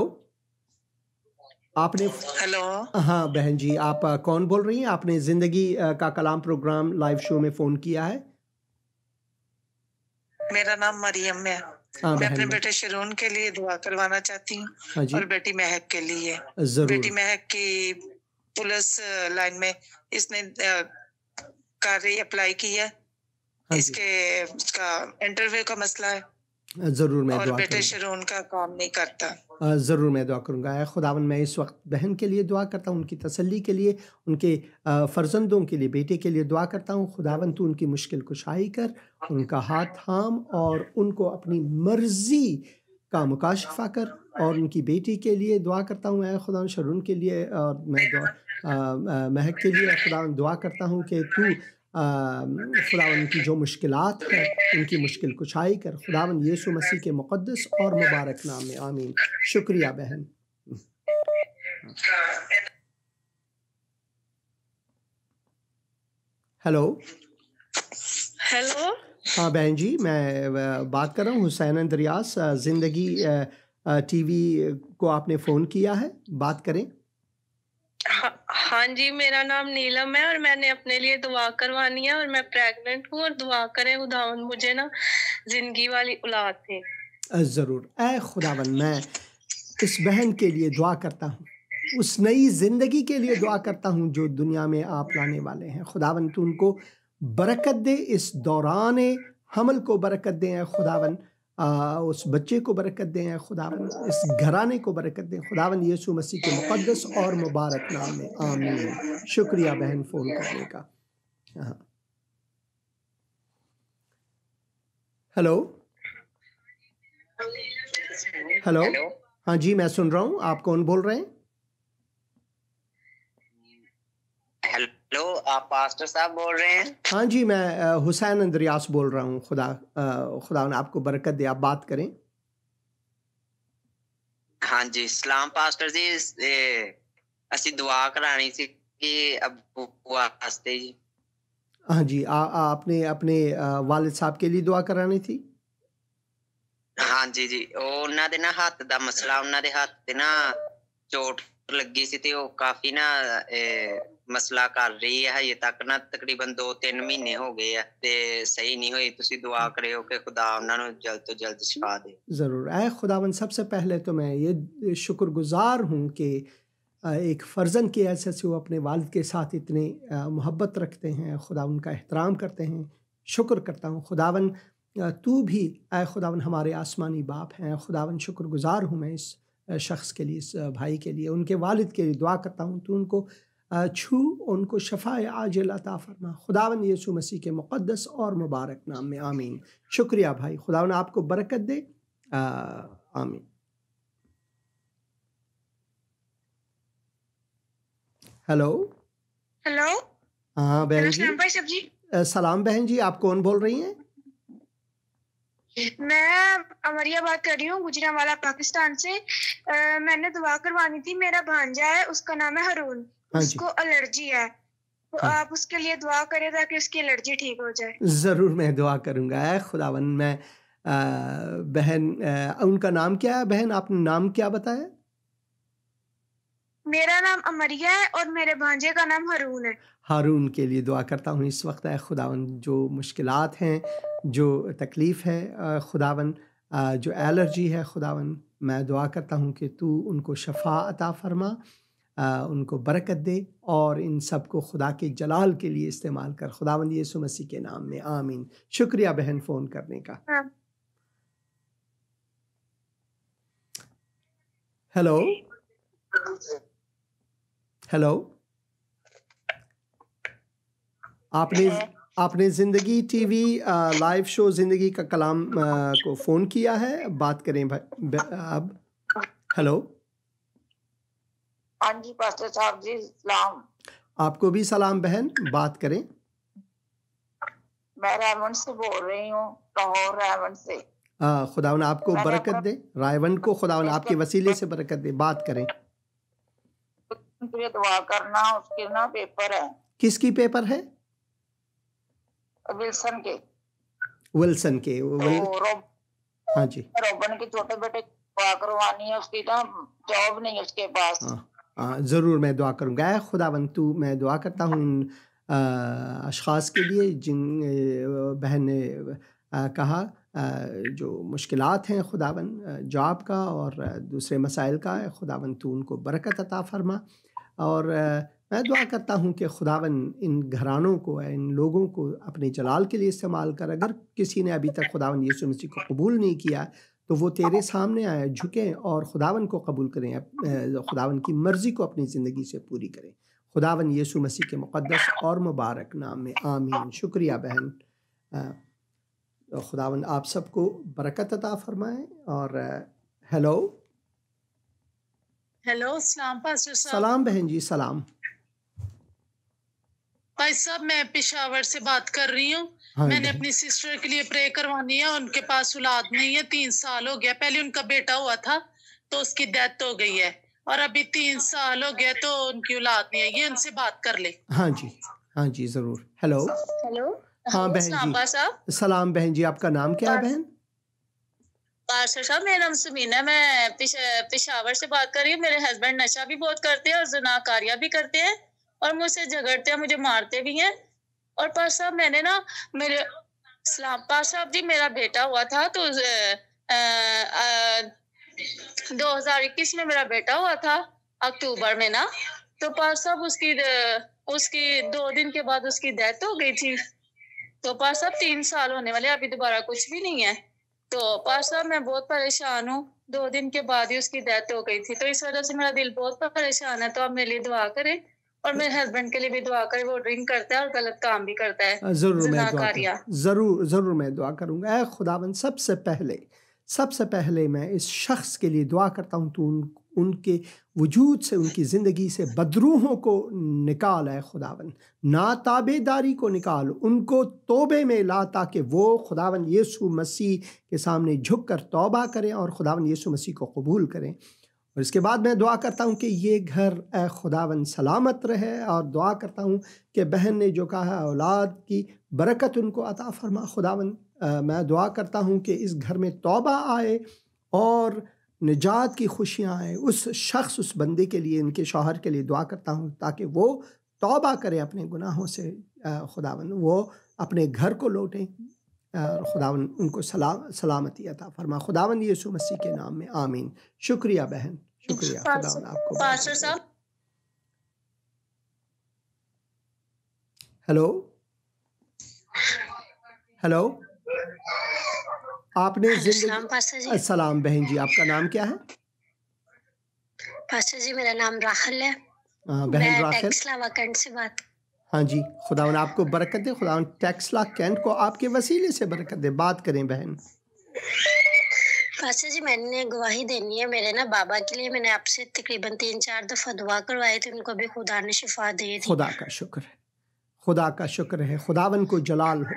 आपने हेलो। हाँ बहन जी, आप कौन बोल रही हैं? आपने ज़िंदगी का कलाम प्रोग्राम लाइव शो में फ़ोन किया है। मेरा नाम मरियम है। मैं अपने बेटे शरून के लिए दुआ करवाना चाहती हूँ, और बेटी महक के लिए। बेटी महक की पुलिस लाइन में इसने कार्य अप्लाई किया, इसका इंटरव्यू का मसला है। ज़रूर मैं और दुआ बेटे शरून का काम नहीं करता। ज़रूर मैं दुआ करूँगा। खुदावन मैं इस वक्त बहन के लिए दुआ करता हूँ, उनकी तसल्ली के लिए, उनके फ़र्जंदों के लिए, बेटे के लिए दुआ करता हूँ। खुदावन तू उनकी मुश्किल कुशाई कर, उनका हाथ थाम और उनको अपनी मर्ज़ी का मुकाशफा कर। और उनकी बेटी के लिए दुआ करता हूँ ऐ खुदावन, शरून के लिए, और मैं महक के लिए खुदावन दुआ करता हूँ कि तू खुदावन की जो मुश्किलात हैं उनकी मुश्किल कुशाई कर। खुदावन यीशु मसीह के मुक़द्दस और मुबारक नाम में आमीन। शुक्रिया बहन। Hello hello. हाँ बहन जी, मैं बात कर रहा हूँ हुसैन अंदरियास। ज़िंदगी टीवी को आपने फ़ोन किया है। बात करें। हाँ जी, मेरा नाम नीलम है और मैंने अपने लिए दुआ करवानी है और मैं प्रेग्नेंट हूँ और दुआ करें खुदावन मुझे ना जिंदगी वाली औलाद दे। ज़रूर। ऐ खुदावन, मैं इस बहन के लिए दुआ करता हूँ, उस नई ज़िंदगी के लिए दुआ करता हूँ जो दुनिया में आप लाने वाले हैं। खुदावन तू उनको बरकत दे, इस दौरान हमल को बरकत दे ऐ खुदावन, उस बच्चे को बरकत दें ऐ खुदावन, इस घराने को बरकत दें खुदावन, यीशु मसीह के मुक़द्दस और मुबारक नाम में, आमीन। शुक्रिया बहन फ़ोन करने का। हेलो हेलो, हाँ जी मैं सुन रहा हूँ, आप कौन बोल रहे हैं? हेलो, आप पास्टर साहब बोल रहे हैं? हाँ जी, मैं हुसैन अंद्रियास बोल रहा हूँ। खुदा ने आपको बरकत दे, आप बात करें। हाँ जी, सलाम पास्टर जी, असी दुआ करानी सी कि अब्बू वास्ते जी। हाँ जी, आपने अपने वालिद साहब के लिए दुआ करानी थी? हाँ जी जी, ਉਹਨਾਂ ਦੇ ਨਾ ਹੱਥ ਦਾ ਮਸਲਾ, ਉਹਨਾਂ ਦੇ ਹੱਥ ਤੇ ਨਾ ਚੋਟ ਲੱਗੀ ਸੀ ਤੇ ਉਹ ਕਾਫੀ ਨਾ ਮਸਲਾ ਕਰ ਰਹੀ ਹੈ, ਹਜੇ ਤੱਕ ਨਾ ਤਕਰੀਬਨ 2-3 ਮਹੀਨੇ ਹੋ ਗਏ ਆ ਤੇ ਸਹੀ ਨਹੀਂ ਹੋਈ। ਤੁਸੀਂ ਦੁਆ ਕਰਿਓ ਕਿ खुदा ਉਹਨਾਂ ਨੂੰ जल्द तो जल्द शिफा दे। ज़रूर। ऐ खुदावन, सबसे पहले तो मैं ये शुक्रगुजार हूँ कि एक फ़र्जन की हैसियत से वो अपने वालिद के साथ इतने मोहब्बत रखते हैं, खुदा उनका एहतराम करते हैं। शुक्र करता हूँ खुदावन, तू भी ऐ खुदावन हमारे आसमानी बाप हैं। खुदावन शुक्रगुजार हूँ मैं इस शख्स के लिए, इस भाई के लिए, उनके वालिद के लिए दुआ करता हूँ, तू उनको छू, उनको शफ़ाए आजिल अता फरमा खुदावन, यीशु मसीह के मुक़द्दस और मुबारक नाम में, आमीन। शुक्रिया भाई, खुदावन आपको बरकत दे, आमीन। हेलो हेलो, हाँ बहन जी, सलाम बहन जी, आप कौन बोल रही हैं? मैं अमरिया बात कर रही हूँ, गुजरांवाला पाकिस्तान से। मैंने दुआ करवानी थी, मेरा भांजा है, उसका नाम है हरून, उसको एलर्जी है, तो आप उसके लिए दुआ करें ताकि उसकी एलर्जी ठीक हो जाए। ज़रूर मैं दुआ करूँगा। ऐ खुदावन, मैं बहन, उनका नाम क्या है बहन, आपने नाम क्या बताया? मेरा नाम अमरिया है और मेरे भांजे का नाम हरून है। हारून के लिए दुआ करता हूँ इस वक्त। है खुदावन, जो मुश्किलात हैं, जो तकलीफ़ है खुदावन, जो एलर्जी है खुदावन, मैं दुआ करता हूँ कि तू उनको शफ़ा अता फरमा, उनको बरकत दे और इन सब को खुदा के जलाल के लिए इस्तेमाल कर खुदावन, यीशु मसीह के नाम में, आमीन। शुक्रिया बहन फ़ोन करने का। हेलो हेलो, आपने ज़िंदगी टीवी लाइव शो ज़िंदगी का कलाम को फ़ोन किया है, बात करें भाई अब। हेलो, हाँ जी पास्टर साहब जी, सलाम। आपको भी सलाम बहन, बात करें। मैं रायवंड से बोल रही हूँ, लाहौर रायवंड से। खुदावन आपको बरकत दे, रायवंड को खुदावन आपके वसीले से बरकत दे, बात करें। दुआ करना, उसके ना पेपर है। किसकी पेपर है? विल्सन के। विल्सन के हाँ जी, रोबन के छोटे बेटे दुआ करवानी है, उसकी ना जॉब नहीं है उसके पास। ज़रूर मैं दुआ करूँगा। खुदावन तू, मैं दुआ करता हूँ उन अशख़ास के लिए जिन बहन ने कहा जो मुश्किलात हैं खुदावन, जॉब का और दूसरे मसाइल का है खुदावन, तू उनको बरकत अता फरमा। और मैं दुआ करता हूँ कि खुदावन इन घरानों को, इन लोगों को अपने जलाल के लिए इस्तेमाल कर। अगर किसी ने अभी तक खुदावन यीशु मसीह को कबूल नहीं किया तो वो तेरे सामने आए, झुकें और खुदावन को कबूल करें, खुदावन की मर्ज़ी को अपनी ज़िंदगी से पूरी करें खुदावन, यीशु मसीह के मुक़द्दस और मुबारक नाम में, आमीन। शुक्रिया बहन, खुदावन आप सबको बरकत अता फरमाए। और हेलो हेलो, सलाम पास्टर साहब। सलाम बहन जी, सलाम। भाई साहब, मैं पेशावर से बात कर रही हूँ। मैंने अपनी सिस्टर के लिए प्रे करवानी है, उनके पास औलाद नहीं है, 3 साल हो गया। पहले उनका बेटा हुआ था तो उसकी डेथ हो गई है और अभी 3 साल हो गया तो उनकी औलाद नहीं है। ये उनसे बात कर ले। हाँ जी, हाँ जी, ज़रूर। हेलो हेलो, हाँ बहन जी, सलाम बहन जी, आपका नाम क्या है बहन? पास्टर साहब, मेरा नाम सुमीना, मैं पेशावर से बात कर रही हूँ। मेरे हस्बैंड नशा भी बहुत करते हैं और ज़नाकारियाँ भी करते हैं और मुझसे झगड़ते हैं, मुझे मारते भी हैं। और पास्टर साहब मैंने ना मेरे सलाम पास्टर साहब जी, मेरा बेटा हुआ था तो 2021 में मेरा बेटा हुआ था अक्टूबर में ना, तो पास्टर साहब उसकी 2 दिन के बाद उसकी डेथ हो गई थी। तो पास्टर साहब 3 साल होने वाले, अभी दोबारा कुछ भी नहीं है। तो पास्टर साहब मैं बहुत परेशान हूँ, 2 दिन के बाद ही उसकी डेथ हो गई थी, तो इस वजह से मेरा दिल बहुत परेशान है। तो आप मेरे लिए दुआ करें और मेरे हस्बैंड के लिए भी दुआ करें, वो ड्रिंक करता है और गलत काम भी करता है। जरूर मैं दुआ करूंगा। ऐ खुदावन, सबसे पहले मैं इस शख्स के लिए दुआ करता हूँ, तू उनके वजूद से, उनकी ज़िंदगी से बदरूहों को निकाल। है खुदावन, नाताबेदारी को निकाल, उनको तौबे में ला, ताकि वो खुदावन यीशु मसीह के सामने झुक कर तौबा करें और खुदावन यीशु मसीह को कबूल करें। और इसके बाद मैं दुआ करता हूँ कि ये घर ए खुदावन सलामत रहे, और दुआ करता हूँ कि बहन ने जो कहा है औलाद की बरकत उनको अता फरमा। खुदावन मैं दुआ करता हूँ कि इस घर में तौबा आए और निजात की खुशियाँ आए। उस शख्स, उस बंदे के लिए, इनके शौहर के लिए दुआ करता हूँ ताकि वो तौबा करें अपने गुनाहों से। खुदावन वो अपने घर को लौटें, खुदावन उनको सलामती अता फरमा। खुदावन यीशु मसीह के नाम में आमीन। शुक्रिया बहन, शुक्रिया। खुदावन आपको। पास्टर साहब, हेलो, आपने सलाम बहन जी, आपका नाम क्या है? पास्टर जी, मेरा नाम राहल है। बहन राहल, टेक्सला कैंट से बात। हाँ जी, खुदावन आपको बरकत दे। खुदावन टेक्सला कैंट को आपके वसीले से बरकत दे। बात करें बहन। पास्टर जी, मैंने गवाही देनी है। मेरे ना बाबा के लिए मैंने आपसे तकरीबन 3-4 दफा दुआ करवाई थी, उनको भी खुदा ने शिफा दी थी। खुदा का शुक्र है, खुदा का शुक्र है। खुदावन को जलाल हो,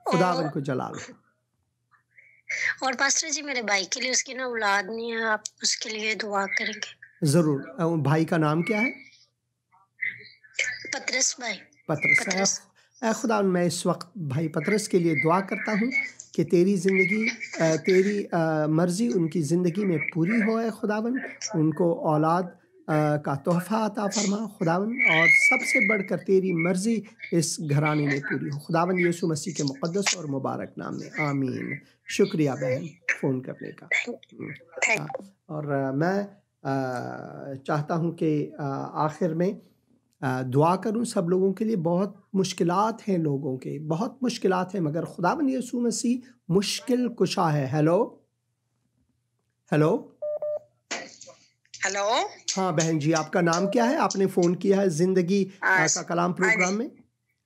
खुदावन को जलाल हो। और पास्टर जी, मेरे भाई के लिए, उसकी ना औलाद नहीं है, आप उसके लिए दुआ करेंगे? जरूर। भाई का नाम क्या है? पतरस भाई। पतरस। खुदा, मैं इस वक्त भाई पतरस के लिए दुआ करता हूँ कि तेरी ज़िंदगी, तेरी मर्ज़ी उनकी ज़िंदगी में पूरी हो। है खुदावन, उनको औलाद का तोहफ़ा अता फरमा खुदावन, और सबसे बढ़कर तेरी मर्ज़ी इस घराने में पूरी हो खुदावन, यीशु मसीह के मुक़द्दस और मुबारक नाम में आमीन। शुक्रिया बहन फ़ोन करने का। और मैं चाहता हूँ कि आखिर में दुआ करूँ सब लोगों के लिए। बहुत मुश्किलात हैं लोगों के, बहुत मुश्किलात हैं, मगर खुदावन यीशु मसीह मुश्किल कुशा है। हेलो। हाँ बहन जी, आपका नाम क्या है? आपने फ़ोन किया है ज़िंदगी का कलाम प्रोग्राम में।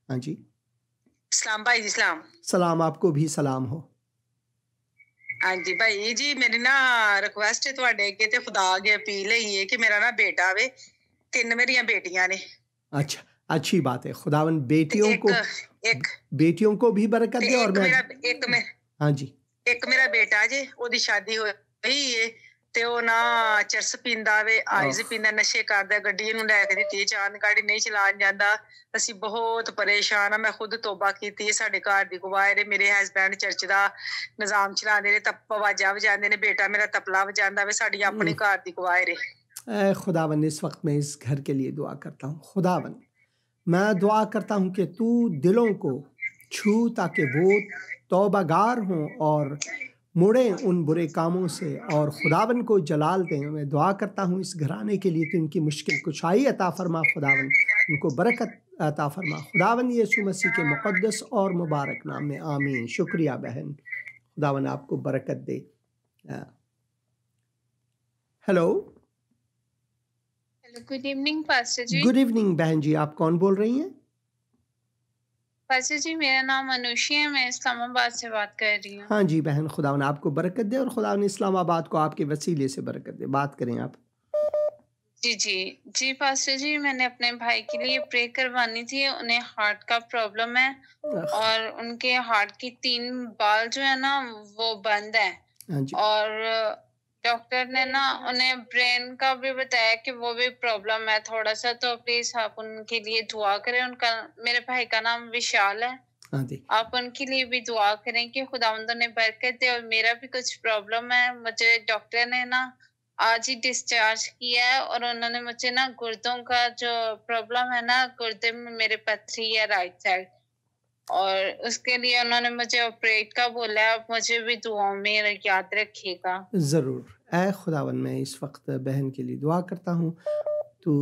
हाँ जी। सलाम भाई जी। सलाम, आपको भी सलाम हो। हाँ जी भाई जी, मेरी ना रिक्वेस्ट है तुहाडे अगे ते खुदा अगे अपील है कि मेरा ना बेटा आवे। 3 मेरियां बेटियां ने। अच्छा, अच्छी बात है। खुदावन बेटियों को भी बरकत दे। और हाँ जी, एक मेरा बेटा जे, ओदी शादी होई है ते ओ ना चरस पींदा वे, आइज पींदा, नशे करदा, गड्डी नूं लै के दित्ती, चान गाड़ी नहीं चलान जांदा। ਅਸੀਂ बहुत परेशान आ। मैं खुद तौबा कीती है। साडे घर दी गवाह ने, मेरे हस्बैंड चर्च दा निजाम चलांदे ने, आवाज़ां वजांदे ने, बेटा मेरा तबला वजांदा वे, साडी अपने घर दी गवाह ने। खुदावन, इस वक्त मैं इस घर के लिए दुआ करता हूँ। खुदावन, मैं दुआ करता हूँ कि तू दिलों को छू, ताकि वो तौबागार हों और मुड़े उन बुरे कामों से और खुदावन को जलाल दें। मैं दुआ करता हूँ इस घराने के लिए, तो इनकी मुश्किल कुशाई अता फरमा खुदावन, उनको बरकत अता फरमा खुदावन, यीशु मसीह के मुक़द्दस और मुबारक नाम में आमीन। शुक्रिया बहन, खुदावन आपको बरकत दे। हेलो, गुड इवनिंग पास्टर जी। गुड इवनिंग बहन जी, आप कौन बोल रही हैं? पास्टर जी, मेरा नाम अनुषी है, मैं इस्लामाबाद से बात कर रही हूँ। हाँ जी बहन, खुदावन आपको बरकत दे और खुदावन इस्लामाबाद को आपके वसीले से बरकत दे। बात करें आप। जी पास्टर जी, मैंने अपने भाई के लिए प्रे करवानी थी। उन्हें हार्ट का प्रॉब्लम है और उनके हार्ट की 3 बाल जो है ना वो बंद है, और डॉक्टर ने ना उन्हें ब्रेन का भी बताया कि वो भी प्रॉब्लम है थोड़ा सा। तो प्लीज आप उनके लिए दुआ करें। उनका, मेरे भाई का नाम विशाल है आप उनके लिए भी दुआ करें कि खुदावंद ने बरकत दे। और मेरा भी कुछ प्रॉब्लम है, मुझे डॉक्टर ने ना आज ही डिस्चार्ज किया है और उन्होंने मुझे ना गुर्दों का जो प्रॉब्लम है ना, गुर्दे में मेरे पथरी है राइट साइड, और उसके लिए उन्होंने मुझे ऑपरेट का बोला है। आप मुझे भी दुआओं में याद रखिएगा। ज़रूर। ऐ खुदावन, मैं इस वक्त बहन के लिए दुआ करता हूँ, तो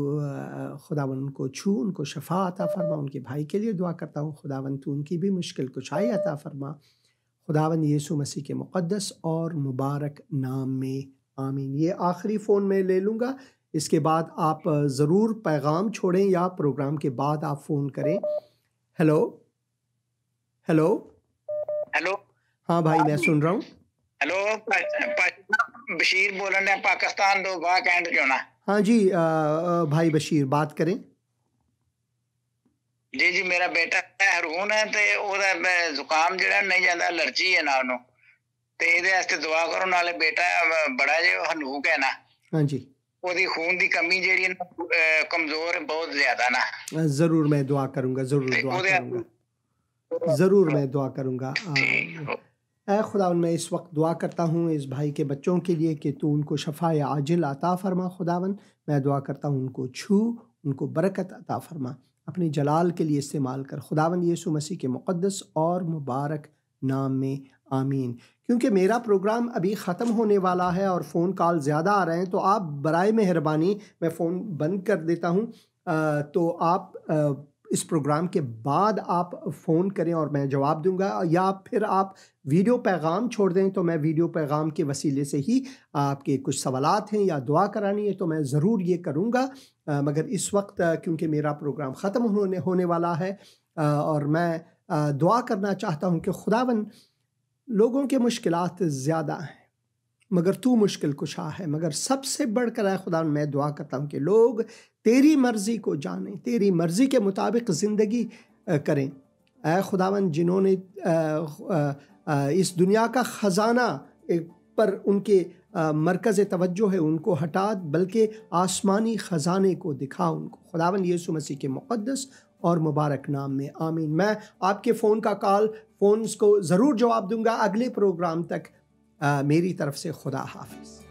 खुदावन उनको छू, उनको शफा अता फरमा। उनके भाई के लिए दुआ करता हूँ, खुदावन तू उनकी भी मुश्किल कुशाई अता फरमा। खुदावन यीशु मसीह के मुक़द्दस और मुबारक नाम में आमीन। ये आखिरी फ़ोन मैं ले लूँगा, इसके बाद आप ज़रूर पैगाम छोड़ें या प्रोग्राम के बाद आप फ़ोन करें। Hello hello hello. हाँ भाई, मैं सुन रहा हूँ। हेलो, बशीर बोल रहे हैं पाकिस्तान दो बाग एंड क्यों ना। हाँ जी भाई बशीर, बात करें। जी जी, मेरा बेटा हरून है ते ओदा जुकाम जेड़ा नहीं जाता, एलर्जी है ना उन्हों, ते ਇਹਦੇ ਵਾਸਤੇ दुआ करो। नाले बेटा बड़ा जे हनूक है ना। हाँ जी। ओदी खून दी कमी जेड़ी है कमजोर है बहुत ज्यादा ना। ज़रूर मैं दुआ करूँगा, ज़रूर मैं दुआ करूँगा। ऐ खुदा, मैं इस वक्त दुआ करता हूँ इस भाई के बच्चों के लिए कि तू उनको शफ़ाए आजिल अता फरमा। खुदावन मैं दुआ करता हूँ उनको छू, उनको बरकत अता फरमा, अपनी जलाल के लिए इस्तेमाल कर। खुदावन यीशु मसीह के मुक़द्दस और मुबारक नाम में आमीन। क्योंकि मेरा प्रोग्राम अभी ख़त्म होने वाला है और फ़ोन कॉल ज़्यादा आ रहे हैं, तो आप बराए मेहरबानी, मैं फ़ोन बंद कर देता हूँ, तो आप इस प्रोग्राम के बाद आप फ़ोन करें और मैं जवाब दूंगा, या फिर आप वीडियो पैगाम छोड़ दें तो मैं वीडियो पैगाम के वसीले से ही आपके कुछ सवालात हैं या दुआ करानी है तो मैं ज़रूर ये करूँगा। मगर इस वक्त क्योंकि मेरा प्रोग्राम ख़त्म होने वाला है और मैं दुआ करना चाहता हूँ कि खुदावन, लोगों के मुश्किलात ज़्यादा हैं मगर तू मुश्किल कुशा है। मगर सबसे बढ़कर है खुदा, मैं दुआ करता हूँ कि लोग तेरी मर्ज़ी को जानें, तेरी मर्ज़ी के मुताबिक ज़िंदगी करें। ऐ खुदावन, जिन्होंने इस दुनिया का ख़जाना पर उनके मरकज़ तवज्जो है उनको हटा, बल्कि आसमानी ख़जाने को दिखा उनको। खुदावन यीशु मसीह के मुक़द्दस और मुबारक नाम में आमीन। मैं आपके फ़ोन को ज़रूर जवाब दूँगा अगले प्रोग्राम तक। मेरी तरफ से खुदा हाफ़िज़।